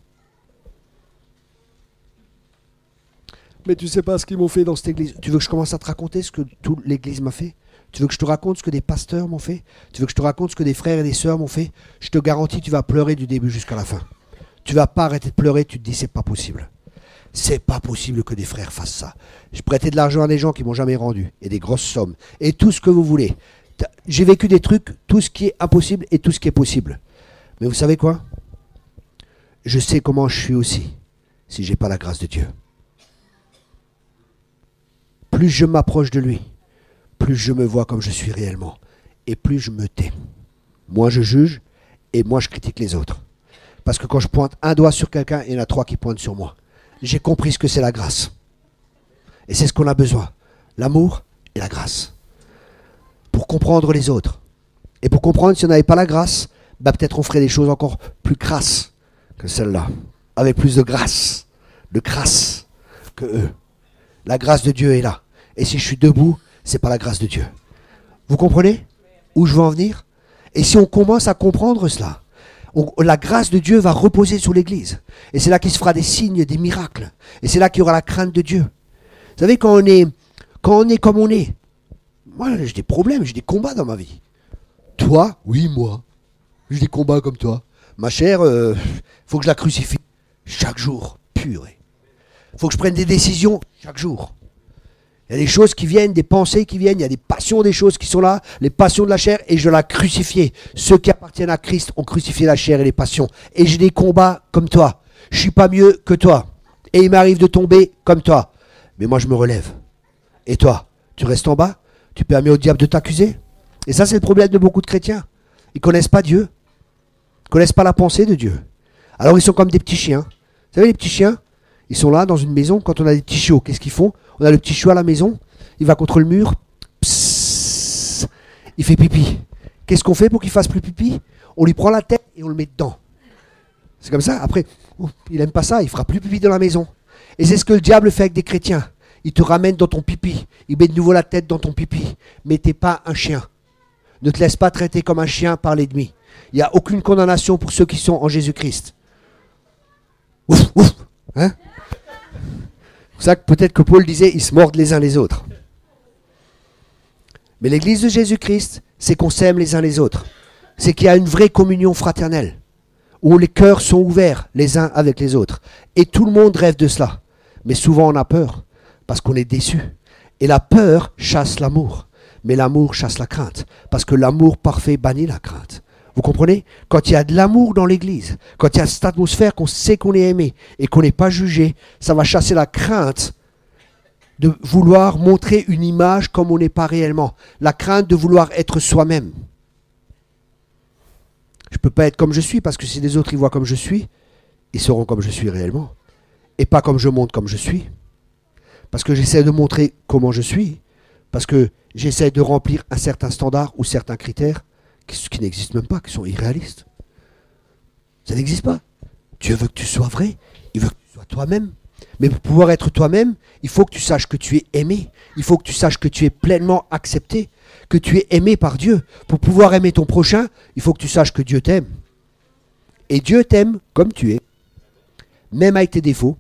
Mais tu sais pas ce qu'ils m'ont fait dans cette église. Tu veux que je commence à te raconter ce que toute l'église m'a fait? Tu veux que je te raconte ce que des pasteurs m'ont fait? Tu veux que je te raconte ce que des frères et des sœurs m'ont fait? Je te garantis, tu vas pleurer du début jusqu'à la fin. Tu vas pas arrêter de pleurer, tu te dis c'est pas possible. C'est pas possible que des frères fassent ça. Je prêtais de l'argent à des gens qui m'ont jamais rendu, et des grosses sommes, et tout ce que vous voulez. J'ai vécu des trucs, tout ce qui est impossible et tout ce qui est possible. Mais vous savez quoi? Je sais comment je suis aussi, si j'ai pas la grâce de Dieu. Plus je m'approche de lui, plus je me vois comme je suis réellement, et plus je me tais. Moi je juge, et moi je critique les autres. Parce que quand je pointe un doigt sur quelqu'un, il y en a 3 qui pointent sur moi. J'ai compris ce que c'est la grâce. Et c'est ce qu'on a besoin. L'amour et la grâce. Pour comprendre les autres. Et pour comprendre, si on n'avait pas la grâce, bah peut-être on ferait des choses encore plus crasses que celle-là. Avec plus de grâce. De crasse que eux. La grâce de Dieu est là. Et si je suis debout, c'est pas la grâce de Dieu. Vous comprenez où je veux en venir? Et si on commence à comprendre cela, la grâce de Dieu va reposer sur l'Église. Et c'est là qu'il se fera des signes, des miracles. Et c'est là qu'il y aura la crainte de Dieu. Vous savez, quand on est comme on est, moi j'ai des problèmes, j'ai des combats dans ma vie. Toi, oui, moi, j'ai des combats comme toi. Ma chère, faut que je la crucifie chaque jour, purée. Faut que je prenne des décisions chaque jour. Il y a des choses qui viennent, des pensées qui viennent, il y a des passions des choses qui sont là, les passions de la chair, et je la crucifier. Ceux qui appartiennent à Christ ont crucifié la chair et les passions. Et j'ai des combats comme toi. Je suis pas mieux que toi. Et il m'arrive de tomber comme toi. Mais moi je me relève. Et toi, tu restes en bas? Tu permets au diable de t'accuser? Et ça c'est le problème de beaucoup de chrétiens. Ils connaissent pas Dieu. Ils connaissent pas la pensée de Dieu. Alors ils sont comme des petits chiens. Vous savez les petits chiens? Ils sont là dans une maison, quand on a des petits chiots, qu'est-ce qu'ils font? On a le petit chiot à la maison, il va contre le mur, psss, il fait pipi. Qu'est-ce qu'on fait pour qu'il fasse plus pipi? On lui prend la tête et on le met dedans. C'est comme ça, après, il n'aime pas ça, il fera plus pipi dans la maison. Et c'est ce que le diable fait avec des chrétiens. Il te ramène dans ton pipi, il met de nouveau la tête dans ton pipi. Mais t'es pas un chien. Ne te laisse pas traiter comme un chien par l'ennemi. Il n'y a aucune condamnation pour ceux qui sont en Jésus-Christ. Ouf, ouf, hein? C'est ça que peut-être que Paul disait, ils se mordent les uns les autres. Mais l'église de Jésus-Christ, c'est qu'on s'aime les uns les autres. C'est qu'il y a une vraie communion fraternelle, où les cœurs sont ouverts les uns avec les autres. Et tout le monde rêve de cela. Mais souvent on a peur, parce qu'on est déçu. Et la peur chasse l'amour. Mais l'amour chasse la crainte, parce que l'amour parfait bannit la crainte. Vous comprenez? Quand il y a de l'amour dans l'église, quand il y a cette atmosphère qu'on sait qu'on est aimé et qu'on n'est pas jugé, ça va chasser la crainte de vouloir montrer une image comme on n'est pas réellement. La crainte de vouloir être soi-même. Je ne peux pas être comme je suis parce que si les autres y voient comme je suis, ils seront comme je suis réellement. Et pas comme je montre comme je suis. Parce que j'essaie de montrer comment je suis. Parce que j'essaie de remplir un certain standard ou certains critères qui n'existent même pas, qui sont irréalistes. Ça n'existe pas. Dieu veut que tu sois vrai, il veut que tu sois toi-même. Mais pour pouvoir être toi-même, il faut que tu saches que tu es aimé. Il faut que tu saches que tu es pleinement accepté, que tu es aimé par Dieu. Pour pouvoir aimer ton prochain, il faut que tu saches que Dieu t'aime. Et Dieu t'aime comme tu es, même avec tes défauts.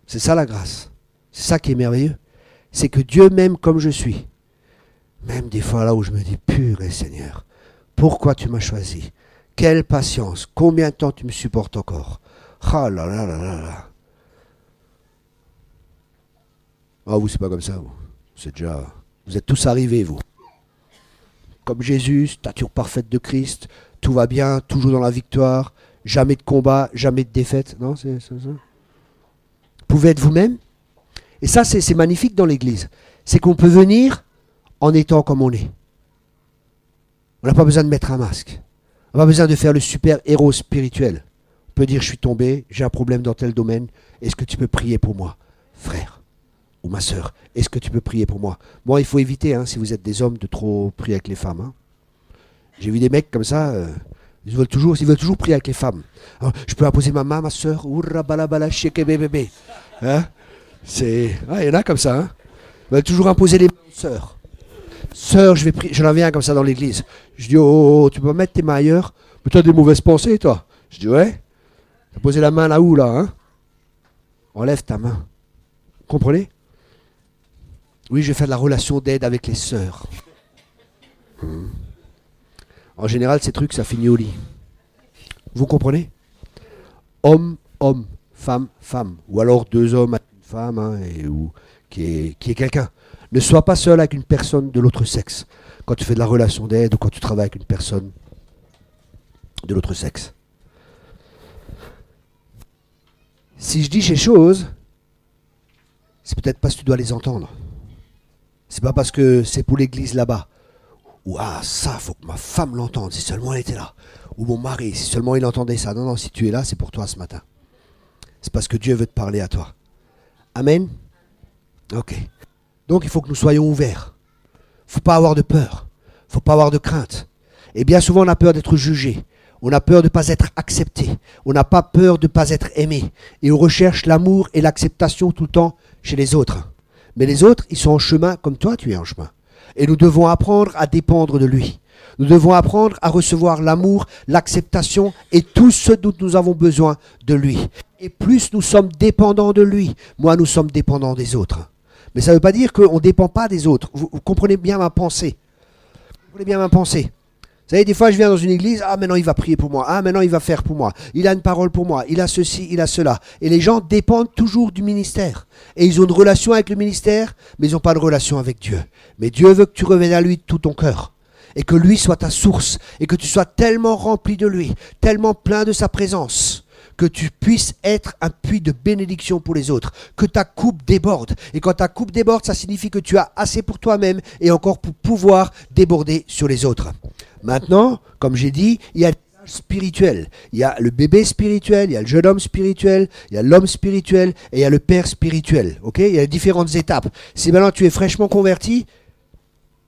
C'est ça la grâce. C'est ça qui est merveilleux. C'est que Dieu m'aime comme je suis. Même des fois là où je me dis, purée Seigneur, pourquoi tu m'as choisi? Quelle patience, combien de temps tu me supportes encore? Ah là là là là là. Ah vous c'est pas comme ça, vous. C'est déjà, vous êtes tous arrivés, vous. Comme Jésus, stature parfaite de Christ, tout va bien, toujours dans la victoire, jamais de combat, jamais de défaite. Non, c'est ça. Vous pouvez être vous-même. Et ça, c'est magnifique dans l'église. C'est qu'on peut venir en étant comme on est. On n'a pas besoin de mettre un masque. On n'a pas besoin de faire le super héros spirituel. On peut dire, je suis tombé, j'ai un problème dans tel domaine. Est-ce que tu peux prier pour moi? Frère ou ma soeur, est-ce que tu peux prier pour moi? Bon, il faut éviter, hein, si vous êtes des hommes, de trop prier avec les femmes. Hein. J'ai vu des mecs comme ça, ils veulent toujours prier avec les femmes. Alors, je peux imposer ma main, ma soeur. Hein? Il y en a comme ça. Hein? Ils veulent toujours imposer les mains aux sœurs. Sœur, je vais prier. J'en viens comme ça dans l'église. Je dis, oh, tu peux mettre tes mains ailleurs? Mais tu as des mauvaises pensées, toi. Je dis, ouais. Tu as posé la main là où, là, hein? Enlève ta main. Vous comprenez? Oui, je vais faire de la relation d'aide avec les sœurs. En général, ces trucs, ça finit au lit. Vous comprenez? Homme, homme, femme, femme. Ou alors deux hommes avec une femme, hein, ou qui est quelqu'un. Ne sois pas seul avec une personne de l'autre sexe. Quand tu fais de la relation d'aide ou quand tu travailles avec une personne de l'autre sexe. Si je dis ces choses, c'est peut-être parce que tu dois les entendre. C'est pas parce que c'est pour l'église là-bas. Ou ah, ça, faut que ma femme l'entende, si seulement elle était là. Ou mon mari, si seulement il entendait ça. Non, non, si tu es là, c'est pour toi ce matin. C'est parce que Dieu veut te parler à toi. Amen? Ok. Donc il faut que nous soyons ouverts. Faut pas avoir de peur. Faut pas avoir de crainte. Et bien souvent, on a peur d'être jugé. On a peur de ne pas être accepté. On n'a pas peur de ne pas être aimé. Et on recherche l'amour et l'acceptation tout le temps chez les autres. Mais les autres, ils sont en chemin comme toi, tu es en chemin. Et nous devons apprendre à dépendre de lui. Nous devons apprendre à recevoir l'amour, l'acceptation et tout ce dont nous avons besoin de lui. Et plus nous sommes dépendants de lui, moins nous sommes dépendants des autres. Mais ça ne veut pas dire qu'on ne dépend pas des autres. Vous comprenez bien ma pensée. Vous comprenez bien ma pensée. Vous savez, des fois, je viens dans une église, ah, maintenant, il va prier pour moi. Ah, maintenant, il va faire pour moi. Il a une parole pour moi. Il a ceci, il a cela. Et les gens dépendent toujours du ministère. Et ils ont une relation avec le ministère, mais ils n'ont pas de relation avec Dieu. Mais Dieu veut que tu reviennes à lui de tout ton cœur. Et que lui soit ta source. Et que tu sois tellement rempli de lui, tellement plein de sa présence, que tu puisses être un puits de bénédiction pour les autres, que ta coupe déborde. Et quand ta coupe déborde, ça signifie que tu as assez pour toi-même et encore pour pouvoir déborder sur les autres. Maintenant, comme j'ai dit, il y a des âges spirituels. Il y a le bébé spirituel, il y a le jeune homme spirituel, il y a l'homme spirituel et il y a le père spirituel. Okay, il y a différentes étapes. Si maintenant tu es fraîchement converti,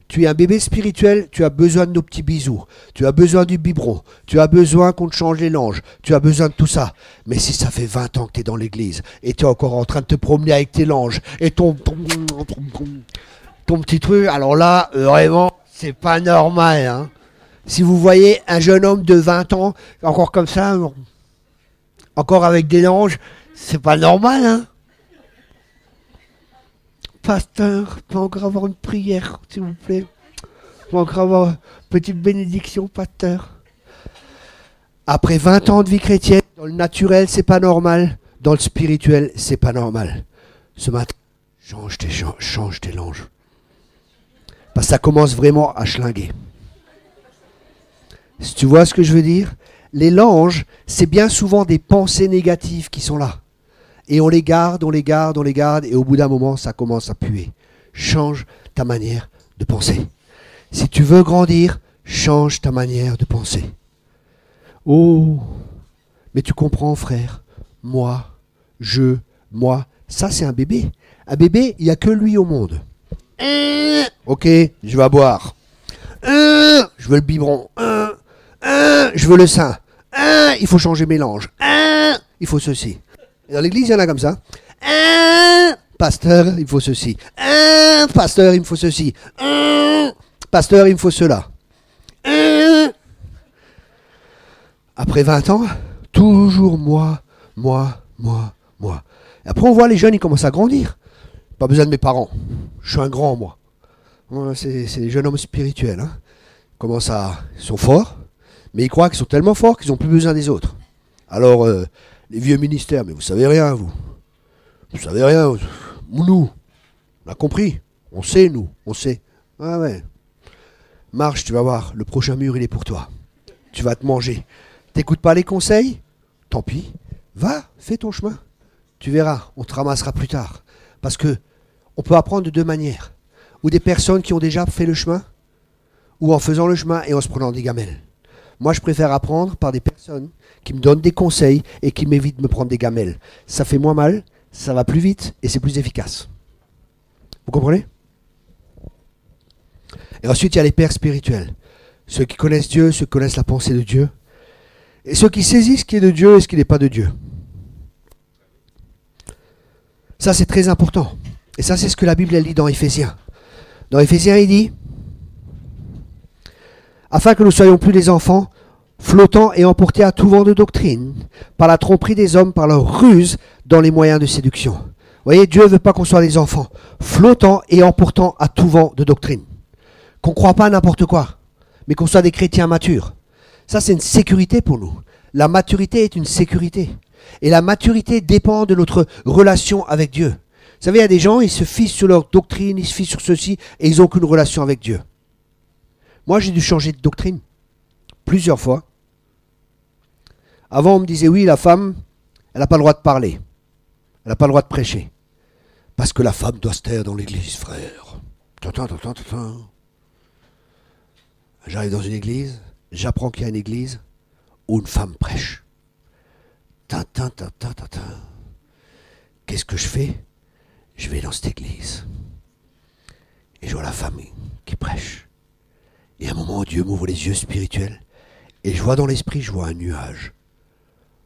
tu es un bébé spirituel, tu as besoin de nos petits bisous, tu as besoin du biberon, tu as besoin qu'on te change les langes, tu as besoin de tout ça. Mais si ça fait 20 ans que tu es dans l'église et tu es encore en train de te promener avec tes langes et ton petit truc, alors là, vraiment, c'est pas normal. Hein. Si vous voyez un jeune homme de 20 ans, encore comme ça, encore avec des langes, c'est pas normal. Hein. Pasteur, peut encore avoir une prière, s'il vous plaît. Peut encore avoir une petite bénédiction, pasteur. Après 20 ans de vie chrétienne, dans le naturel, c'est pas normal. Dans le spirituel, c'est pas normal. Ce matin, change tes langes. Parce que ça commence vraiment à schlinguer. Si tu vois ce que je veux dire, les langes, c'est bien souvent des pensées négatives qui sont là. Et on les garde, et au bout d'un moment, ça commence à puer. Change ta manière de penser. Si tu veux grandir, change ta manière de penser. Oh, mais tu comprends, frère, moi, ça c'est un bébé. Un bébé, il n'y a que lui au monde. Ok, je vais boire. Je veux le biberon. Je veux le sein. Il faut changer mes langes. Il faut ceci. Et dans l'église, il y en a comme ça. Pasteur, il faut ceci. Pasteur, il me faut ceci. Pasteur, il me faut cela. Après 20 ans, toujours moi. Et après, on voit les jeunes, ils commencent à grandir. Pas besoin de mes parents. Je suis un grand, moi. C'est les jeunes hommes spirituels. Hein. Ils sont forts, mais ils croient qu'ils sont tellement forts qu'ils n'ont plus besoin des autres. Alors, les vieux ministères, mais vous savez rien, vous. Vous savez rien. Nous, on a compris. On sait, nous. On sait. Ah ouais. Marche, tu vas voir. Le prochain mur, il est pour toi. Tu vas te manger. T'écoutes pas les conseils? Tant pis. Va, fais ton chemin. Tu verras, on te ramassera plus tard. Parce que on peut apprendre de deux manières. Ou des personnes qui ont déjà fait le chemin, ou en faisant le chemin et en se prenant des gamelles. Moi, je préfère apprendre par des personnes qui me donnent des conseils et qui m'évitent de me prendre des gamelles. Ça fait moins mal, ça va plus vite et c'est plus efficace. Vous comprenez? Et ensuite, il y a les pères spirituels. Ceux qui connaissent Dieu, ceux qui connaissent la pensée de Dieu. Et ceux qui saisissent ce qui est de Dieu et ce qui n'est pas de Dieu. Ça, c'est très important. Et ça, c'est ce que la Bible elle dit dans Éphésiens. Dans Éphésiens, il dit, afin que nous ne soyons plus des enfants, flottant et emportés à tout vent de doctrine, par la tromperie des hommes, par leur ruse dans les moyens de séduction. Vous voyez, Dieu ne veut pas qu'on soit des enfants, flottant et emportant à tout vent de doctrine. Qu'on ne croit pas à n'importe quoi, mais qu'on soit des chrétiens matures. Ça, c'est une sécurité pour nous. La maturité est une sécurité. Et la maturité dépend de notre relation avec Dieu. Vous savez, il y a des gens, ils se fient sur leur doctrine, ils se fient sur ceci, et ils n'ont aucune relation avec Dieu. Moi, j'ai dû changer de doctrine plusieurs fois. Avant, on me disait, oui, la femme, elle n'a pas le droit de parler. Elle n'a pas le droit de prêcher. Parce que la femme doit se taire dans l'église, frère. J'arrive dans une église, j'apprends qu'il y a une église où une femme prêche. Qu'est-ce que je fais? Je vais dans cette église. Et je vois la femme qui prêche. Et à un moment, Dieu m'ouvre les yeux spirituels. Et je vois dans l'esprit, je vois un nuage.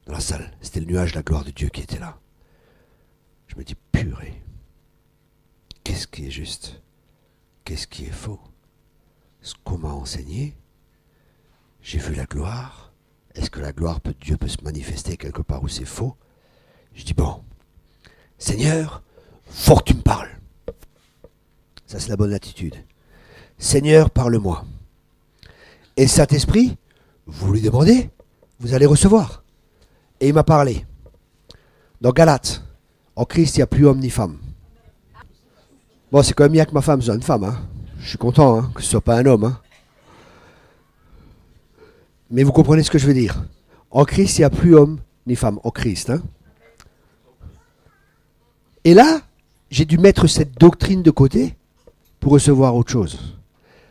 Dans la salle, c'était le nuage de la gloire de Dieu qui était là. Je me dis, purée. Qu'est-ce qui est juste? Qu'est-ce qui est faux? Ce qu'on m'a enseigné, j'ai vu la gloire. Est-ce que la gloire de Dieu peut se manifester quelque part où c'est faux? Je dis, bon, Seigneur, faut que tu me parles. Ça, c'est la bonne attitude. Seigneur, parle-moi. Et le Saint-Esprit, vous lui demandez, vous allez recevoir. Et il m'a parlé. Dans Galates, en Christ, il n'y a plus homme ni femme. Bon, c'est quand même bien que ma femme soit une femme. Hein. Je suis content hein, que ce ne soit pas un homme. Hein. Mais vous comprenez ce que je veux dire. En Christ, il n'y a plus homme ni femme. En Christ. Hein. Et là, j'ai dû mettre cette doctrine de côté pour recevoir autre chose.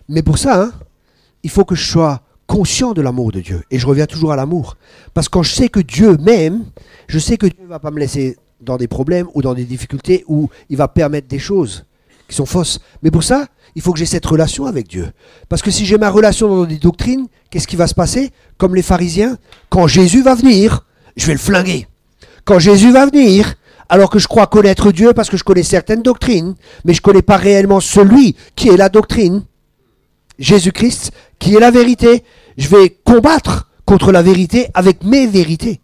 Mais pour ça, hein, il faut que je sois conscient de l'amour de Dieu. Et je reviens toujours à l'amour. Parce que quand je sais que Dieu m'aime, je sais que Dieu ne va pas me laisser dans des problèmes ou dans des difficultés où il va permettre des choses qui sont fausses. Mais pour ça, il faut que j'ai cette relation avec Dieu. Parce que si j'ai ma relation dans des doctrines, qu'est-ce qui va se passer? Comme les pharisiens, quand Jésus va venir, je vais le flinguer. Quand Jésus va venir, alors que je crois connaître Dieu parce que je connais certaines doctrines, mais je ne connais pas réellement celui qui est la doctrine, Jésus-Christ, qui est la vérité, je vais combattre contre la vérité avec mes vérités.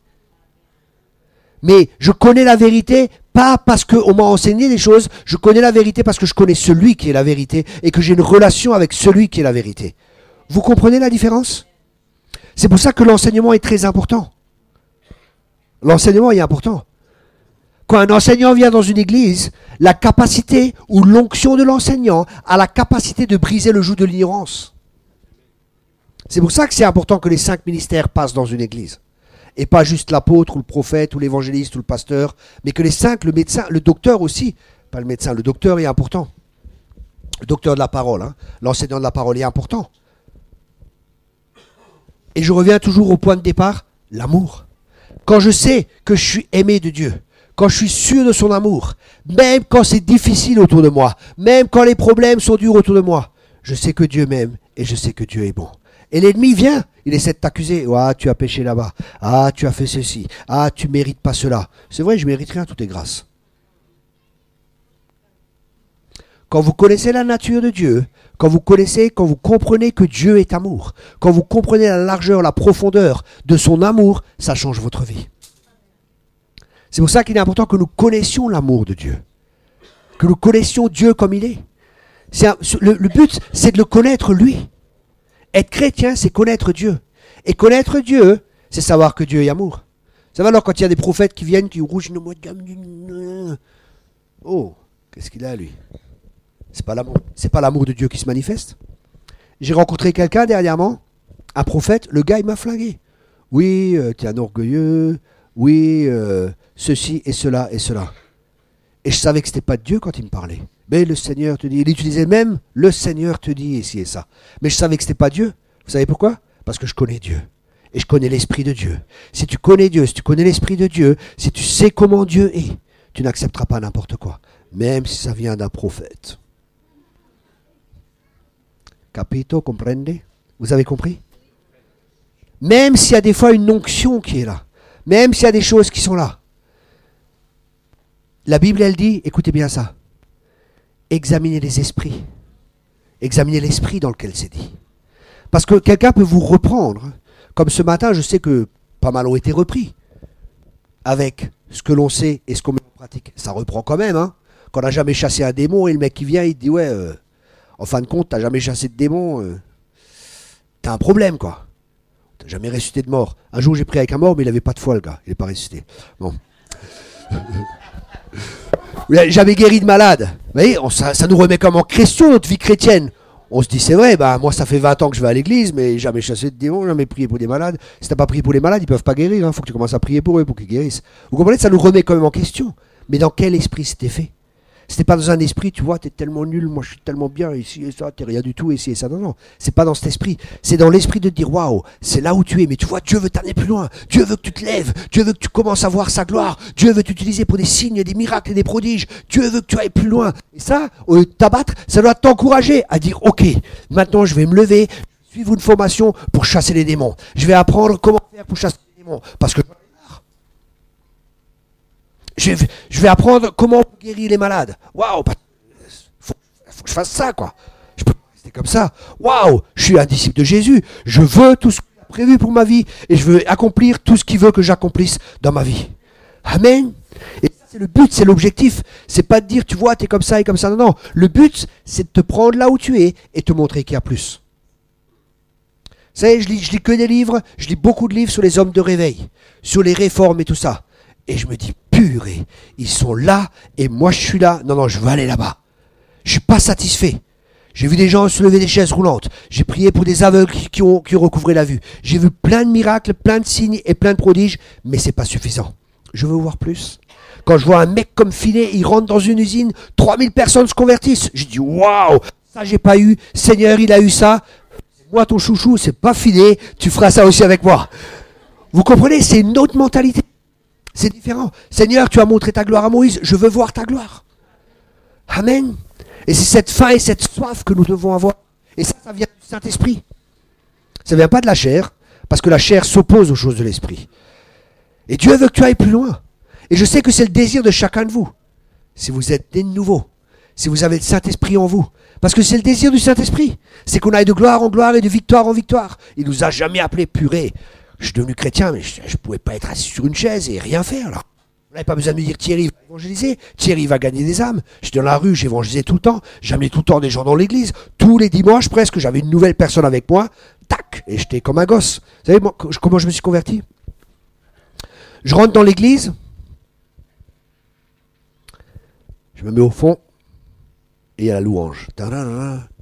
Mais je connais la vérité pas parce qu'on m'a enseigné des choses, je connais la vérité parce que je connais celui qui est la vérité et que j'ai une relation avec celui qui est la vérité. Vous comprenez la différence? C'est pour ça que l'enseignement est très important. L'enseignement est important. Quand un enseignant vient dans une église, la capacité ou l'onction de l'enseignant a la capacité de briser le joug de l'ignorance. C'est pour ça que c'est important que les 5 ministères passent dans une église. Et pas juste l'apôtre ou le prophète ou l'évangéliste ou le pasteur, mais que les 5, le médecin, le docteur aussi, pas le médecin, le docteur est important. Le docteur de la parole, hein, l'enseignant de la parole est important. Et je reviens toujours au point de départ, l'amour. Quand je sais que je suis aimé de Dieu, quand je suis sûr de son amour, même quand c'est difficile autour de moi, même quand les problèmes sont durs autour de moi, je sais que Dieu m'aime et je sais que Dieu est bon. Et l'ennemi vient, il essaie de t'accuser. Ah, tu as péché là-bas. Ah, tu as fait ceci. Ah, tu ne mérites pas cela. C'est vrai, je ne mérite rien, tout est grâce. Quand vous connaissez la nature de Dieu, quand vous comprenez que Dieu est amour, quand vous comprenez la largeur, la profondeur de son amour, ça change votre vie. C'est pour ça qu'il est important que nous connaissions l'amour de Dieu. Que nous connaissions Dieu comme il est. Le but, c'est de le connaître lui. Être chrétien, c'est connaître Dieu. Et connaître Dieu, c'est savoir que Dieu est amour. Ça va alors quand il y a des prophètes qui viennent, qui rougent une moitié. Oh, qu'est-ce qu'il a lui? C'est pas l'amour. C'est pas l'amour de Dieu qui se manifeste. J'ai rencontré quelqu'un dernièrement, un prophète, le gars il m'a flingué. Oui, tu es un orgueilleux, oui, ceci et cela et cela. Et je savais que c'était pas de Dieu quand il me parlait. Mais le Seigneur te dit, il utilisait même le Seigneur te dit ici et ça. Mais je savais que ce n'était pas Dieu. Vous savez pourquoi? Parce que je connais Dieu. Et je connais l'Esprit de Dieu. Si tu connais Dieu, si tu connais l'Esprit de Dieu, si tu sais comment Dieu est, tu n'accepteras pas n'importe quoi. Même si ça vient d'un prophète. Capito, comprende? Vous avez compris? Même s'il y a des fois une onction qui est là. Même s'il y a des choses qui sont là. La Bible, elle dit, écoutez bien ça. Examinez les esprits. Examinez l'esprit dans lequel c'est dit. Parce que quelqu'un peut vous reprendre Comme ce matin, je sais que pas mal ont été repris. Avec ce que l'on sait et ce qu'on met en pratique. Ça reprend quand même, hein. Quand on n'a jamais chassé un démon et le mec qui vient, il te dit, ouais, en fin de compte, t'as jamais chassé de démon, t'as un problème, quoi. T'as jamais ressuscité de mort. Un jour, j'ai pris avec un mort, mais il avait pas de foi, le gars. Il n'est pas ressuscité. Bon. J'avais guéri de malade. Vous voyez, ça nous remet comme en question notre vie chrétienne. On se dit, c'est vrai, bah, moi ça fait 20 ans que je vais à l'église, mais jamais chassé de démons, jamais prié pour des malades. Si t'as pas prié pour les malades, ils peuvent pas guérir. Il faut que tu commences à prier pour eux pour qu'ils guérissent. Vous comprenez, ça nous remet quand même en question. Mais dans quel esprit c'était fait? C'était pas dans un esprit, tu vois, t'es tellement nul, moi je suis tellement bien, ici et ça, t'es rien du tout, ici et ça. Non, non, c'est pas dans cet esprit. C'est dans l'esprit de te dire, waouh, c'est là où tu es. Mais tu vois, Dieu veut t'amener plus loin. Dieu veut que tu te lèves. Dieu veut que tu commences à voir sa gloire. Dieu veut t'utiliser pour des signes, des miracles et des prodiges. Dieu veut que tu ailles plus loin. Et ça, au lieu de t'abattre, ça doit t'encourager à dire, ok, maintenant je vais me lever, suivre une formation pour chasser les démons. Je vais apprendre comment faire pour chasser les démons. Parce que je vais apprendre comment guérir les malades. Waouh, faut que je fasse ça, quoi. Je peux pas rester comme ça. Waouh, je suis un disciple de Jésus. Je veux tout ce qu'il a prévu pour ma vie et je veux accomplir tout ce qu'il veut que j'accomplisse dans ma vie. Amen. Et ça, c'est le but, c'est l'objectif. C'est pas de dire, tu vois, t'es comme ça et comme ça. Non, non. Le but, c'est de te prendre là où tu es et te montrer qu'il y a plus. Vous savez, je lis que des livres. Je lis beaucoup de livres sur les hommes de réveil, sur les réformes et tout ça. Et je me dis, purée, ils sont là et moi je suis là. Non, non, je veux aller là-bas. Je suis pas satisfait. J'ai vu des gens soulever des chaises roulantes. J'ai prié pour des aveugles qui ont recouvré la vue. J'ai vu plein de miracles, plein de signes et plein de prodiges, mais c'est pas suffisant. Je veux voir plus. Quand je vois un mec comme Filet, il rentre dans une usine, 3000 personnes se convertissent. Je dis, waouh, ça j'ai pas eu. Seigneur, il a eu ça. Moi, ton chouchou, c'est pas Filet. Tu feras ça aussi avec moi. Vous comprenez, c'est une autre mentalité. C'est différent. Seigneur, tu as montré ta gloire à Moïse, je veux voir ta gloire. Amen. Et c'est cette faim et cette soif que nous devons avoir. Et ça vient du Saint-Esprit. Ça ne vient pas de la chair, parce que la chair s'oppose aux choses de l'Esprit. Et Dieu veut que tu ailles plus loin. Et je sais que c'est le désir de chacun de vous. Si vous êtes né de nouveau, si vous avez le Saint-Esprit en vous. Parce que c'est le désir du Saint-Esprit. C'est qu'on aille de gloire en gloire et de victoire en victoire. Il ne nous a jamais appelés purée. Je suis devenu chrétien, mais je ne pouvais pas être assis sur une chaise et rien faire, là. On n'avait pas besoin de me dire, Thierry va évangéliser, Thierry va gagner des âmes. J'étais dans la rue, j'évangélisais tout le temps. J'amenais tout le temps des gens dans l'église. Tous les dimanches, presque, j'avais une nouvelle personne avec moi. Tac, et j'étais comme un gosse. Vous savez comment je me suis converti? Je rentre dans l'église. Je me mets au fond. Et il y a la louange.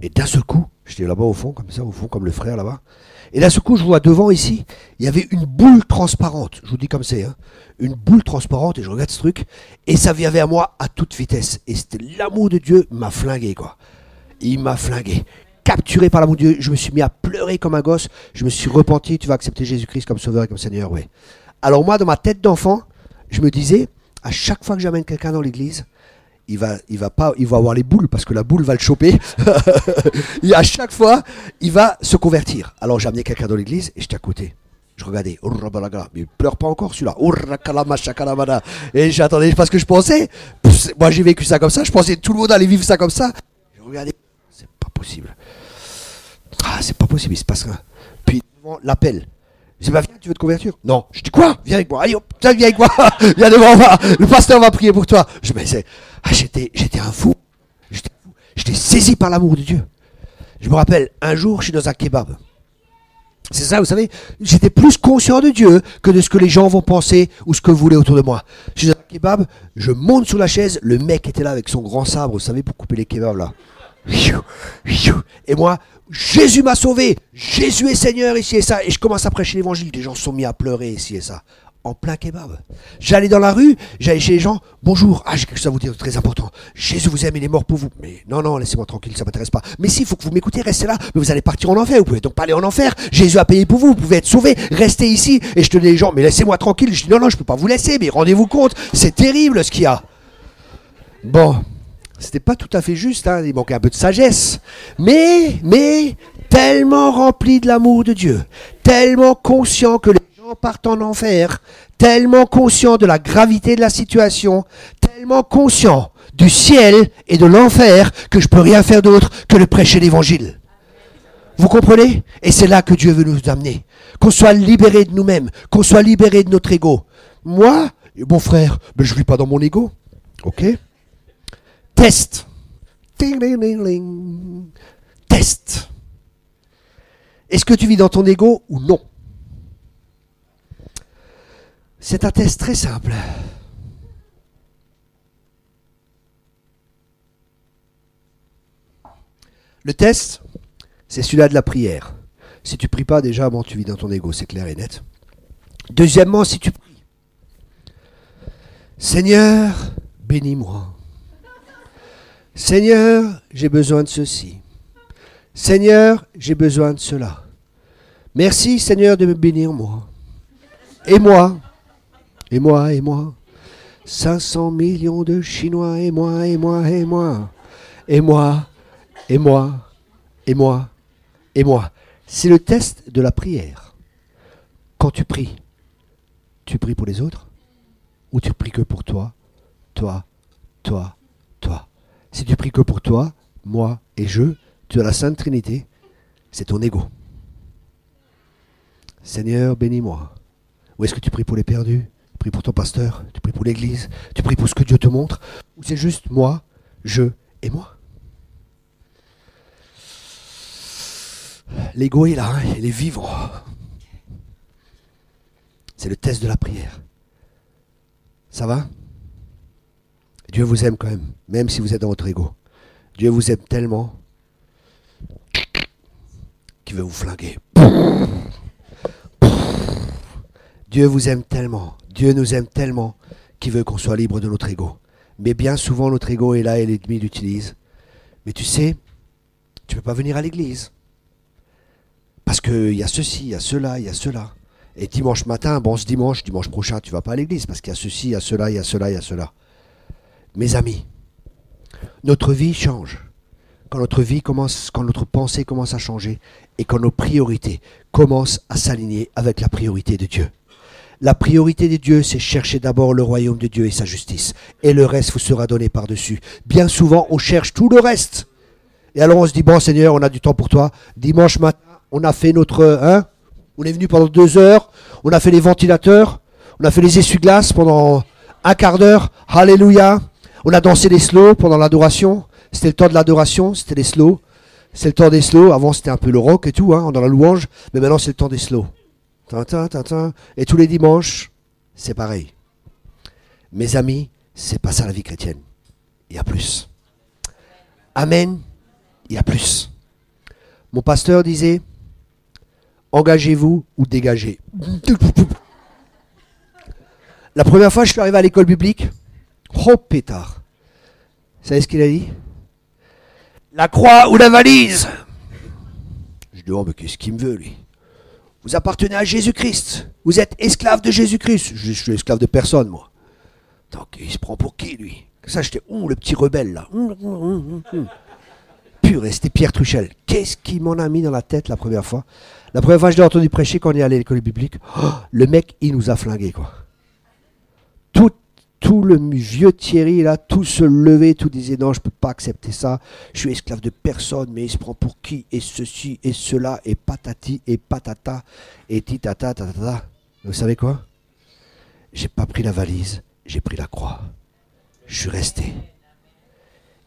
Et d'un seul coup, j'étais là-bas au fond, comme ça, au fond, comme le frère là-bas. Et d'un seul coup, je vois devant ici, il y avait une boule transparente. Je vous dis comme c'est, hein. Une boule transparente, et je regarde ce truc, et ça vient vers moi à toute vitesse. Et c'était l'amour de Dieu, m'a flingué, quoi. Il m'a flingué. Capturé par l'amour de Dieu, je me suis mis à pleurer comme un gosse. Je me suis repenti, tu vas accepter Jésus-Christ comme sauveur et comme Seigneur, ouais. Alors moi, dans ma tête d'enfant, je me disais, à chaque fois que j'amène quelqu'un dans l'église, il va avoir les boules parce que la boule va le choper. Et à chaque fois, il va se convertir. Alors j'ai amené quelqu'un dans l'église et j'étais à côté. Je regardais, mais il pleure pas encore celui-là. Et j'attendais parce que je pensais, moi j'ai vécu ça comme ça, je pensais que tout le monde allait vivre ça comme ça. Je regardais, c'est pas possible. Ah, c'est pas possible, il se passe rien. Puis l'appel. Je dis, bah viens, tu veux te convertir? Non. Je dis, quoi? Viens avec moi. Allez, hop, viens avec moi. Viens devant moi. Le pasteur va prier pour toi. J'étais un fou. J'étais saisi par l'amour de Dieu. Je me rappelle, un jour, je suis dans un kebab. C'est ça, vous savez, j'étais plus conscient de Dieu que de ce que les gens vont penser ou ce que vous voulez autour de moi. Je suis dans un kebab, je monte sur la chaise, le mec était là avec son grand sabre, vous savez, pour couper les kebabs là. Et moi, Jésus m'a sauvé, Jésus est Seigneur, ici et ça. Et je commence à prêcher l'évangile, les gens se sont mis à pleurer ici et ça. En plein kebab. J'allais dans la rue, j'allais chez les gens, bonjour, j'ai quelque chose à vous dire de très important. Jésus vous aime, il est mort pour vous. Mais non, laissez-moi tranquille, ça m'intéresse pas. Mais si, il faut que vous m'écoutez, restez là, mais vous allez partir en enfer, vous pouvez donc pas aller en enfer. Jésus a payé pour vous, vous pouvez être sauvés, restez ici. Et je tenais les gens, mais laissez-moi tranquille. Je dis non, je peux pas vous laisser, mais rendez-vous compte, c'est terrible ce qu'il y a. Bon, c'était pas tout à fait juste, hein, il manquait un peu de sagesse. Mais, tellement rempli de l'amour de Dieu, tellement conscient que les gens partent en enfer, tellement conscient de la gravité de la situation, tellement conscient du ciel et de l'enfer que je peux rien faire d'autre que de prêcher l'évangile. Vous comprenez? Et c'est là que Dieu veut nous amener. Qu'on soit libéré de nous-mêmes, qu'on soit libéré de notre ego. Moi, mon frère, ben je ne vis pas dans mon ego. Ok? Test. Ding, ding, ding, ding. Test. Est-ce que tu vis dans ton ego ou non? C'est un test très simple. Le test, c'est celui-là de la prière. Si tu pries pas, déjà, bon, tu vis dans ton ego, c'est clair et net. Deuxièmement, si tu pries, Seigneur, bénis-moi. Seigneur, j'ai besoin de ceci. Seigneur, j'ai besoin de cela. Merci, Seigneur, de me bénir, moi. Et moi. Et moi, et moi. 500 millions de Chinois, et moi, et moi, et moi. Et moi, et moi, et moi, et moi. C'est le test de la prière. Quand tu pries pour les autres? Ou tu pries que pour toi, toi, toi, toi? Si tu pries que pour toi, moi et je, tu as la Sainte Trinité, c'est ton ego. Seigneur, bénis-moi. Ou est-ce que tu pries pour les perdus? Tu pries pour ton pasteur? Tu pries pour l'église? Tu pries pour ce que Dieu te montre? Ou c'est juste moi, je et moi? L'ego est là, hein, il est vivant. C'est le test de la prière. Ça va? Dieu vous aime quand même si vous êtes dans votre ego. Dieu vous aime tellement qu'il veut vous flinguer. Dieu vous aime tellement, Dieu nous aime tellement qu'il veut qu'on soit libre de notre ego. Mais bien souvent notre ego est là et l'ennemi l'utilise. Mais tu sais, tu ne peux pas venir à l'église. Parce qu'il y a ceci, il y a cela, il y a cela. Et dimanche matin, bon ce dimanche prochain, tu ne vas pas à l'église parce qu'il y a ceci, il y a cela, il y a cela, il y a cela. Mes amis, notre vie change. Quand notre pensée commence à changer et quand nos priorités commencent à s'aligner avec la priorité de Dieu. La priorité de Dieu, c'est chercher d'abord le royaume de Dieu et sa justice. Et le reste vous sera donné par-dessus. Bien souvent, on cherche tout le reste. Et alors on se dit, bon Seigneur, on a du temps pour toi. Dimanche matin, on a fait notre... on est venu pendant 2 heures. On a fait les ventilateurs. On a fait les essuie-glaces pendant un quart d'heure. Alléluia. On a dansé les slows pendant l'adoration. C'était le temps de l'adoration, c'était les slows. C'est le temps des slows. Avant, c'était un peu le rock et tout, hein, dans la louange. Mais maintenant, c'est le temps des slows. Et tous les dimanches, c'est pareil. Mes amis, c'est pas ça la vie chrétienne. Il y a plus. Amen. Il y a plus. Mon pasteur disait, engagez-vous ou dégagez. La première fois, je suis arrivé à l'école biblique. Oh pétard. Vous savez ce qu'il a dit? La croix ou la valise? Je dis, oh mais qu'est-ce qu'il me veut lui? Vous appartenez à Jésus-Christ. Vous êtes esclave de Jésus-Christ. Je suis esclave de personne, moi. Donc, il se prend pour qui, lui? Ça, j'étais, le petit rebelle, là. Purée, c'était Pierre Truchel. Qu'est-ce qui m'en a mis dans la tête la première fois? La première fois que je l'ai entendu prêcher quand on est allé à l'école biblique, le mec, il nous a flingués, quoi. Tout le vieux Thierry, là, tout se levait, tout disait, non, je ne peux pas accepter ça, je suis esclave de personne, mais il se prend pour qui? Et ceci, et cela, et patati, et patata, et titata, tatata. Vous savez quoi? J'ai pas pris la valise, j'ai pris la croix. Je suis resté.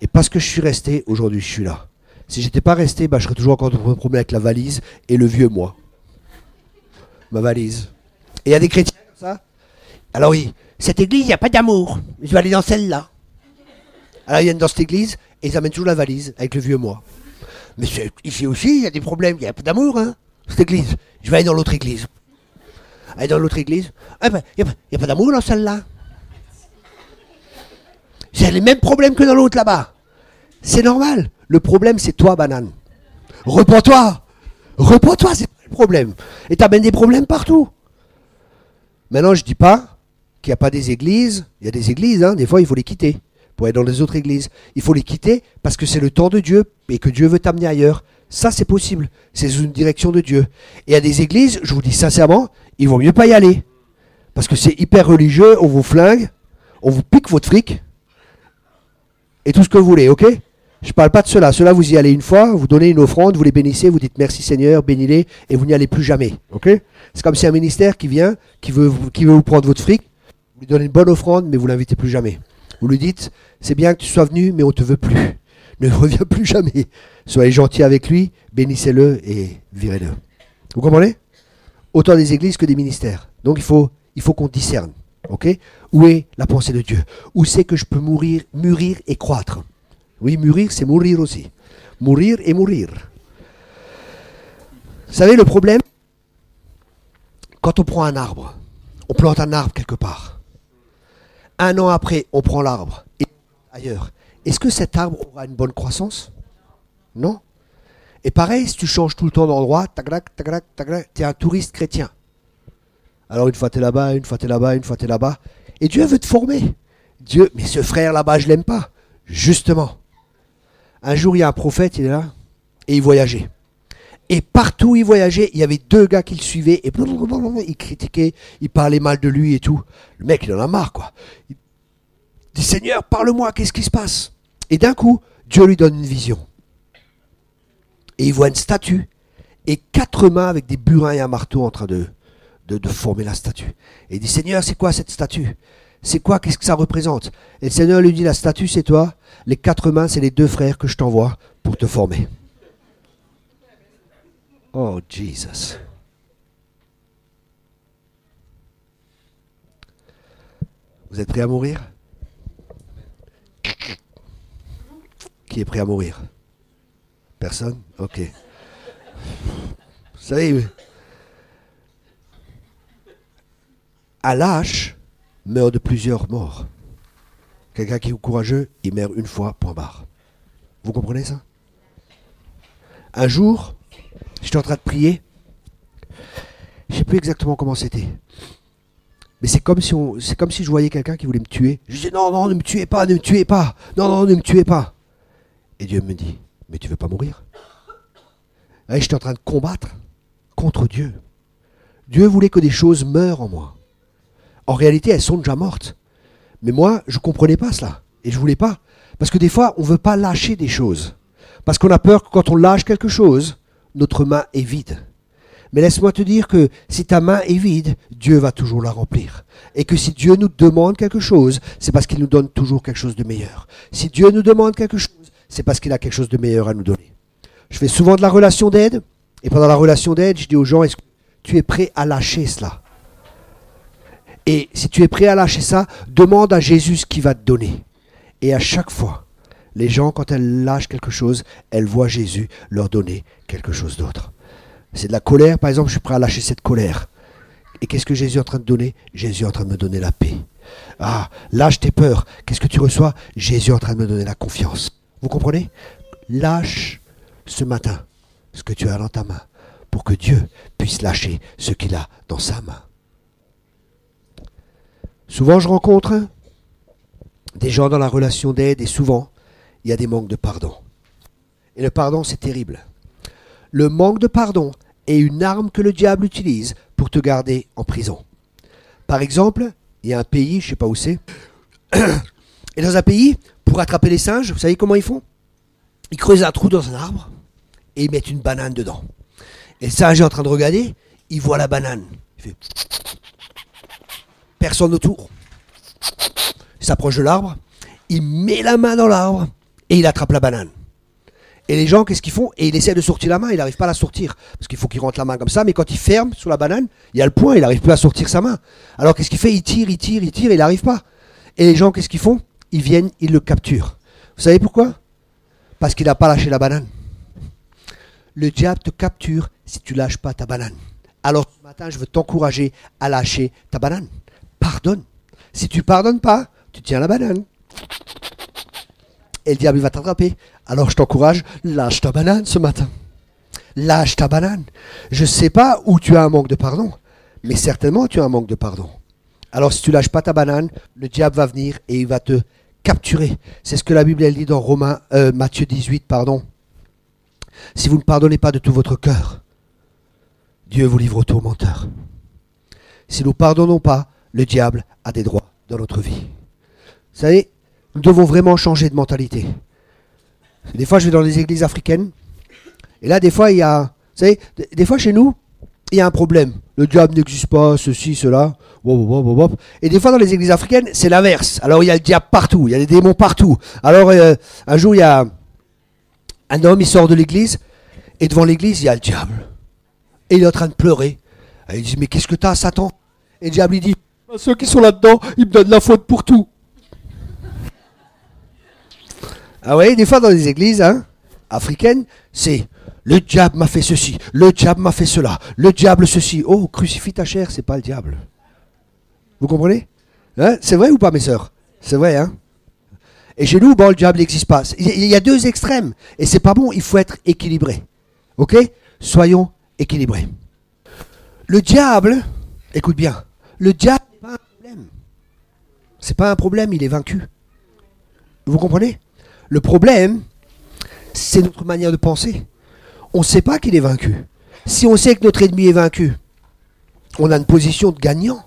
Et parce que je suis resté, aujourd'hui, je suis là. Si j'étais pas resté, je serais toujours encore dans le problème avec la valise et le vieux moi. Ma valise. Et il y a des chrétiens comme ça. Alors oui, cette église, il n'y a pas d'amour. Je vais aller dans celle-là. Alors ils viennent dans cette église et ils amènent toujours la valise avec le vieux moi. Mais ici aussi, il y a des problèmes. Il n'y a pas d'amour, hein, cette église. Je vais aller dans l'autre église. Aller dans l'autre église. Ah ben, il n'y a pas d'amour dans celle-là. J'ai les mêmes problèmes que dans l'autre là-bas. C'est normal. Le problème, c'est toi, banane. Repends-toi. Repends-toi, c'est pas le problème. Et t'amènes des problèmes partout. Maintenant, je dis pas qu'il n'y a pas des églises. Il y a des églises, hein, des fois, il faut les quitter pour aller dans les autres églises. Il faut les quitter parce que c'est le temps de Dieu et que Dieu veut t'amener ailleurs. Ça, c'est possible. C'est une direction de Dieu. Et il y a des églises, je vous dis sincèrement, il vaut mieux pas y aller. Parce que c'est hyper religieux, on vous flingue, on vous pique votre fric et tout ce que vous voulez, ok? Je ne parle pas de cela. Cela, vous y allez une fois, vous donnez une offrande, vous les bénissez, vous dites merci Seigneur, bénis-les, et vous n'y allez plus jamais. Ok? C'est comme si un ministère qui vient, qui veut vous prendre votre fric, vous lui donnez une bonne offrande, mais vous ne l'invitez plus jamais. Vous lui dites, c'est bien que tu sois venu, mais on ne te veut plus. Ne reviens plus jamais. Soyez gentil avec lui, bénissez-le et virez-le. Vous comprenez? Autant des églises que des ministères. Donc il faut qu'on discerne. Ok? Où est la pensée de Dieu? Où c'est que je peux mûrir et croître? Oui, mûrir, c'est mourir aussi. Mourir et mourir. Vous savez, le problème, quand on prend un arbre, on plante un arbre quelque part. Un an après, on prend l'arbre et ailleurs. Est-ce que cet arbre aura une bonne croissance? Non. Et pareil, si tu changes tout le temps d'endroit, tu es un touriste chrétien. Alors une fois tu es là-bas, une fois tu es là-bas, une fois tu es là-bas. Et Dieu veut te former. Dieu, mais ce frère là-bas, je l'aime pas. Justement. Un jour, il y a un prophète, il est là, et il voyageait. Et partout où il voyageait, il y avait deux gars qui le suivaient, et il critiquait, il parlait mal de lui et tout. Le mec, il en a marre, quoi. Il dit, Seigneur, parle-moi, qu'est-ce qui se passe? Et d'un coup, Dieu lui donne une vision. Et il voit une statue, et 4 mains avec des burins et un marteau en train de former la statue. Et il dit, Seigneur, c'est quoi cette statue? C'est quoi? Qu'est-ce que ça représente? Et le Seigneur lui dit, la statue, c'est toi. Les 4 mains, c'est les 2 frères que je t'envoie pour te former. Oh, Jesus. Vous êtes prêts à mourir? Qui est prêt à mourir? Personne? Ok. Vous savez, un lâche meurt de plusieurs morts. Quelqu'un qui est courageux, il meurt une fois, point barre. Vous comprenez ça? Un jour, j'étais en train de prier. Je ne sais plus exactement comment c'était. Mais c'est comme si je voyais quelqu'un qui voulait me tuer. Je disais, non, non, ne me tuez pas, ne me tuez pas. Non, non, ne me tuez pas. Et Dieu me dit, mais tu veux pas mourir? Et j'étais en train de combattre contre Dieu. Dieu voulait que des choses meurent en moi. En réalité, elles sont déjà mortes. Mais moi, je ne comprenais pas cela. Et je ne voulais pas. Parce que des fois, on ne veut pas lâcher des choses. Parce qu'on a peur que quand on lâche quelque chose, notre main est vide. Mais laisse-moi te dire que si ta main est vide, Dieu va toujours la remplir. Et que si Dieu nous demande quelque chose, c'est parce qu'il nous donne toujours quelque chose de meilleur. Si Dieu nous demande quelque chose, c'est parce qu'il a quelque chose de meilleur à nous donner. Je fais souvent de la relation d'aide. Et pendant la relation d'aide, je dis aux gens, est-ce que tu es prêt à lâcher cela? Et si tu es prêt à lâcher ça, demande à Jésus ce qu'il va te donner. Et à chaque fois, les gens, quand elles lâchent quelque chose, elles voient Jésus leur donner quelque chose d'autre. C'est de la colère, par exemple, je suis prêt à lâcher cette colère. Et qu'est-ce que Jésus est en train de donner? Jésus est en train de me donner la paix. Ah, lâche tes peurs. Qu'est-ce que tu reçois? Jésus est en train de me donner la confiance. Vous comprenez? Lâche ce matin ce que tu as dans ta main pour que Dieu puisse lâcher ce qu'il a dans sa main. Souvent, je rencontre des gens dans la relation d'aide et souvent, il y a des manques de pardon. Et le pardon, c'est terrible. Le manque de pardon est une arme que le diable utilise pour te garder en prison. Par exemple, il y a un pays, je ne sais pas où c'est, et dans un pays, pour attraper les singes, vous savez comment ils font? Ils creusent un trou dans un arbre et ils mettent une banane dedans. Et le singe est en train de regarder, il voit la banane. Il fait... Personne autour. Il s'approche de l'arbre, il met la main dans l'arbre et il attrape la banane. Et les gens, qu'est-ce qu'ils font? Et il essaie de sortir la main, il n'arrive pas à la sortir. Parce qu'il faut qu'il rentre la main comme ça, mais quand il ferme sur la banane, il y a le point, il n'arrive plus à sortir sa main. Alors qu'est-ce qu'il fait? Il tire, et il n'arrive pas. Et les gens, qu'est-ce qu'ils font? Ils viennent, ils le capturent. Vous savez pourquoi? Parce qu'il n'a pas lâché la banane. Le diable te capture si tu ne lâches pas ta banane. Alors ce matin, je veux t'encourager à lâcher ta banane. Pardonne. Si tu ne pardonnes pas, tu tiens la banane. Et le diable il va t'attraper. Alors je t'encourage, lâche ta banane ce matin. Lâche ta banane. Je ne sais pas où tu as un manque de pardon, mais certainement tu as un manque de pardon. Alors si tu lâches pas ta banane, le diable va venir et il va te capturer. C'est ce que la Bible elle dit dans Matthieu 18, pardon. Si vous ne pardonnez pas de tout votre cœur, Dieu vous livre au tourmenteur. Si nous ne pardonnons pas, le diable a des droits dans notre vie. Vous savez, nous devons vraiment changer de mentalité. Des fois, je vais dans les églises africaines. Et là, des fois, il y a... Vous savez, des fois, chez nous, il y a un problème. Le diable n'existe pas, ceci, cela. Et des fois, dans les églises africaines, c'est l'inverse. Alors, il y a le diable partout. Il y a des démons partout. Alors, un jour, il y a un homme, il sort de l'église. Et devant l'église, il y a le diable. Et il est en train de pleurer. Et il dit, mais qu'est-ce que t'as, Satan? Et le diable, il dit, ceux qui sont là-dedans, ils me donnent la faute pour tout. Ah ouais, des fois, dans les églises africaines, c'est... Le diable m'a fait ceci, le diable m'a fait cela, le diable ceci. Oh, crucifie ta chair, c'est pas le diable. Vous comprenez? C'est vrai ou pas, mes sœurs? C'est vrai, hein? Et chez nous, bon, le diable n'existe pas. Il y a deux extrêmes. Et c'est pas bon, il faut être équilibré. Ok? Soyons équilibrés. Le diable, écoute bien, le diable n'est pas un problème. C'est pas un problème, il est vaincu. Vous comprenez? Le problème, c'est notre manière de penser. On ne sait pas qu'il est vaincu. Si on sait que notre ennemi est vaincu, on a une position de gagnant.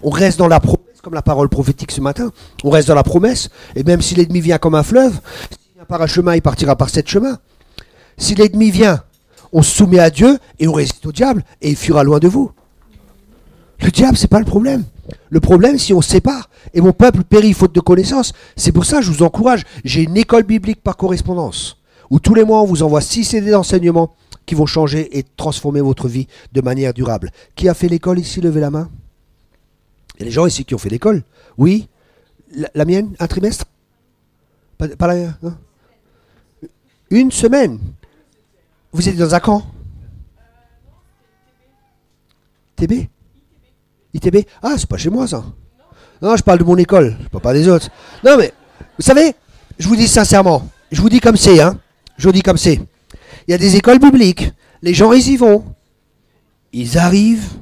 On reste dans la promesse, comme la parole prophétique ce matin. On reste dans la promesse. Et même si l'ennemi vient comme un fleuve, s'il vient par un chemin, il partira par 7 chemins. Si l'ennemi vient, on se soumet à Dieu et on résiste au diable et il fuira loin de vous. Le diable, c'est pas le problème. Le problème, si on se sépare, et mon peuple périt faute de connaissance, c'est pour ça que je vous encourage. J'ai une école biblique par correspondance. Où tous les mois, on vous envoie 6 CD d'enseignement qui vont changer et transformer votre vie de manière durable. Qui a fait l'école ici? Levez la main. Il y a des gens ici qui ont fait l'école. Oui. La mienne? Un trimestre? Pas la mienne, non? Une semaine. Vous étiez dans un camp? TB? ITB? Ah, c'est pas chez moi, ça. Non, je parle de mon école. Je parle pas des autres. Non, mais, vous savez, je vous dis sincèrement, je vous dis comme c'est, hein. Je vous dis comme c'est. Il y a des écoles publiques, les gens ils y vont, ils arrivent,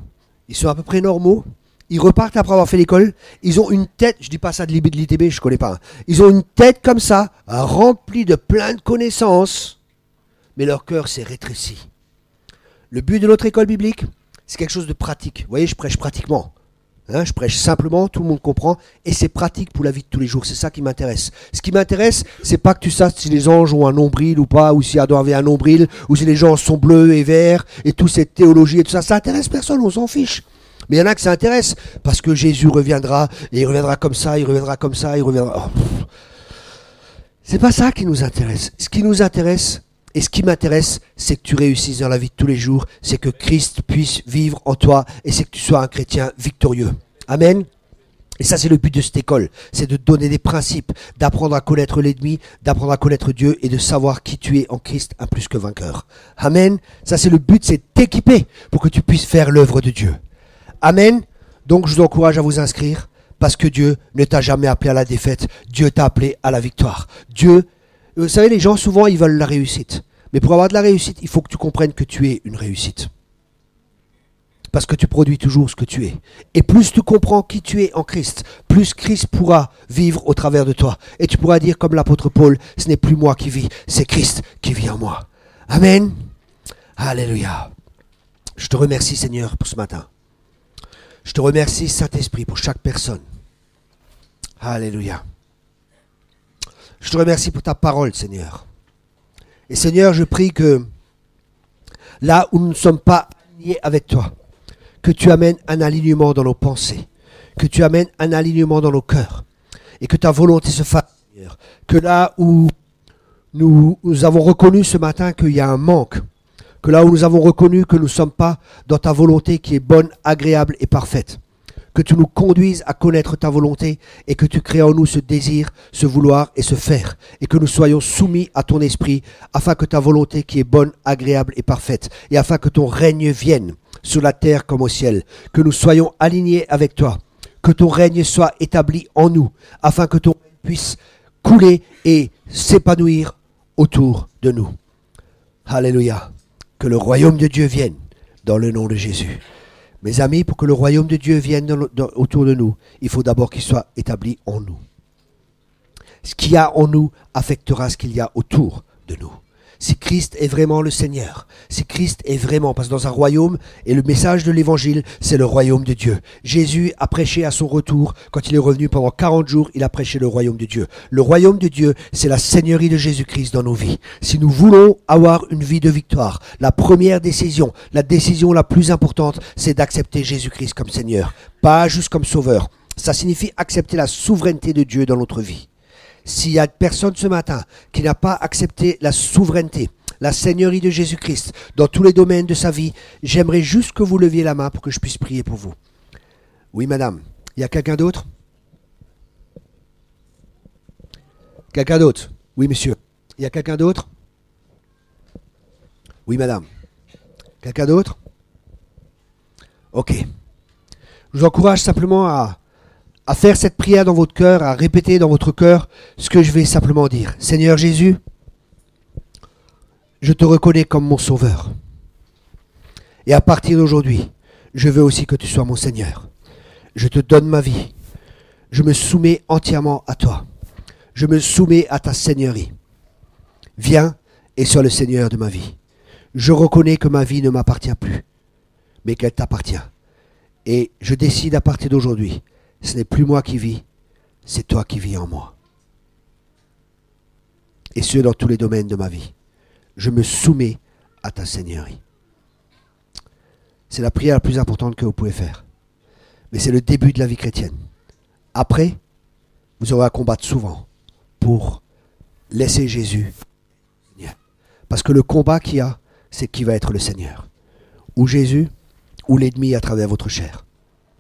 ils sont à peu près normaux, ils repartent après avoir fait l'école, ils ont une tête, je dis pas ça de l'ITB, je connais pas, hein. Ils ont une tête comme ça, remplie de plein de connaissances, mais leur cœur s'est rétréci. Le but de notre école biblique, c'est quelque chose de pratique. Vous voyez, je prêche pratiquement. Hein, je prêche simplement, tout le monde comprend, et c'est pratique pour la vie de tous les jours, c'est ça qui m'intéresse. Ce qui m'intéresse, c'est pas que tu saches si les anges ont un nombril ou pas, ou si Adam avait un nombril, ou si les gens sont bleus et verts, et toute cette théologie et tout ça, ça intéresse personne, on s'en fiche. Mais il y en a que ça intéresse, parce que Jésus reviendra, et il reviendra comme ça, il reviendra comme ça, il reviendra... Oh, c'est pas ça qui nous intéresse. Ce qui nous intéresse, et ce qui m'intéresse, c'est que tu réussisses dans la vie de tous les jours, c'est que Christ puisse vivre en toi, et c'est que tu sois un chrétien victorieux. Amen. Et ça, c'est le but de cette école, c'est de te donner des principes, d'apprendre à connaître l'ennemi, d'apprendre à connaître Dieu, et de savoir qui tu es en Christ, un plus que vainqueur. Amen. Ça, c'est le but, c'est de t'équiper pour que tu puisses faire l'œuvre de Dieu. Amen. Donc, je vous encourage à vous inscrire, parce que Dieu ne t'a jamais appelé à la défaite, Dieu t'a appelé à la victoire. Dieu... Vous savez, les gens, souvent, ils veulent la réussite. Mais pour avoir de la réussite, il faut que tu comprennes que tu es une réussite. Parce que tu produis toujours ce que tu es. Et plus tu comprends qui tu es en Christ, plus Christ pourra vivre au travers de toi. Et tu pourras dire comme l'apôtre Paul, ce n'est plus moi qui vis, c'est Christ qui vit en moi. Amen. Alléluia. Je te remercie, Seigneur, pour ce matin. Je te remercie, Saint-Esprit, pour chaque personne. Alléluia. Je te remercie pour ta parole, Seigneur. Et Seigneur, je prie que là où nous ne sommes pas alignés avec toi, que tu amènes un alignement dans nos pensées, que tu amènes un alignement dans nos cœurs, et que ta volonté se fasse, Seigneur. Que là où nous avons reconnu ce matin qu'il y a un manque, que là où nous avons reconnu que nous ne sommes pas dans ta volonté qui est bonne, agréable et parfaite, que tu nous conduises à connaître ta volonté et que tu crées en nous ce désir, ce vouloir et ce faire. Et que nous soyons soumis à ton esprit afin que ta volonté qui est bonne, agréable et parfaite et afin que ton règne vienne sur la terre comme au ciel. Que nous soyons alignés avec toi. Que ton règne soit établi en nous afin que ton règne puisse couler et s'épanouir autour de nous. Alléluia. Que le royaume de Dieu vienne dans le nom de Jésus. Mes amis, pour que le royaume de Dieu vienne autour de nous, il faut d'abord qu'il soit établi en nous. Ce qu'il y a en nous affectera ce qu'il y a autour de nous. si Christ est vraiment le Seigneur, si Christ est vraiment, parce que dans un royaume, et le message de l'évangile, c'est le royaume de Dieu. Jésus a prêché à son retour, quand il est revenu pendant 40 jours, il a prêché le royaume de Dieu. Le royaume de Dieu, c'est la seigneurie de Jésus-Christ dans nos vies. Si nous voulons avoir une vie de victoire, la première décision, la décision la plus importante, c'est d'accepter Jésus-Christ comme Seigneur, pas juste comme Sauveur. Ça signifie accepter la souveraineté de Dieu dans notre vie. S'il y a personne ce matin qui n'a pas accepté la souveraineté, la seigneurie de Jésus-Christ dans tous les domaines de sa vie, j'aimerais juste que vous leviez la main pour que je puisse prier pour vous. Oui, madame. Il y a quelqu'un d'autre? Quelqu'un d'autre? Oui, monsieur. Il y a quelqu'un d'autre? Oui, madame. Quelqu'un d'autre? Ok. Je vous encourage simplement à faire cette prière dans votre cœur, à répéter dans votre cœur ce que je vais simplement dire. Seigneur Jésus, je te reconnais comme mon sauveur. Et à partir d'aujourd'hui, je veux aussi que tu sois mon Seigneur. Je te donne ma vie. Je me soumets entièrement à toi. Je me soumets à ta seigneurie. Viens et sois le Seigneur de ma vie. Je reconnais que ma vie ne m'appartient plus, mais qu'elle t'appartient. Et je décide à partir d'aujourd'hui, ce n'est plus moi qui vis, c'est toi qui vis en moi. Et ce, dans tous les domaines de ma vie. Je me soumets à ta seigneurie. C'est la prière la plus importante que vous pouvez faire. Mais c'est le début de la vie chrétienne. Après, vous aurez à combattre souvent pour laisser Jésus. Parce que le combat qu'il y a, c'est qui va être le Seigneur. Ou Jésus, ou l'ennemi à travers votre chair.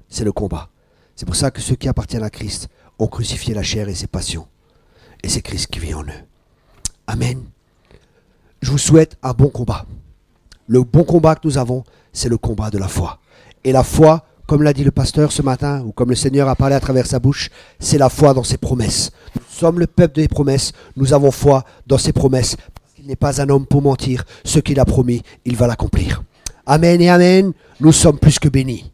C'est le combat. C'est pour ça que ceux qui appartiennent à Christ ont crucifié la chair et ses passions. Et c'est Christ qui vit en eux. Amen. Je vous souhaite un bon combat. Le bon combat que nous avons, c'est le combat de la foi. Et la foi, comme l'a dit le pasteur ce matin, ou comme le Seigneur a parlé à travers sa bouche, c'est la foi dans ses promesses. Nous sommes le peuple des promesses, nous avons foi dans ses promesses. Il n'est pas un homme pour mentir, ce qu'il a promis, il va l'accomplir. Amen et amen, nous sommes plus que bénis.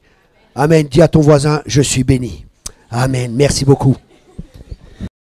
Amen, dis à ton voisin, je suis béni. Amen, merci beaucoup.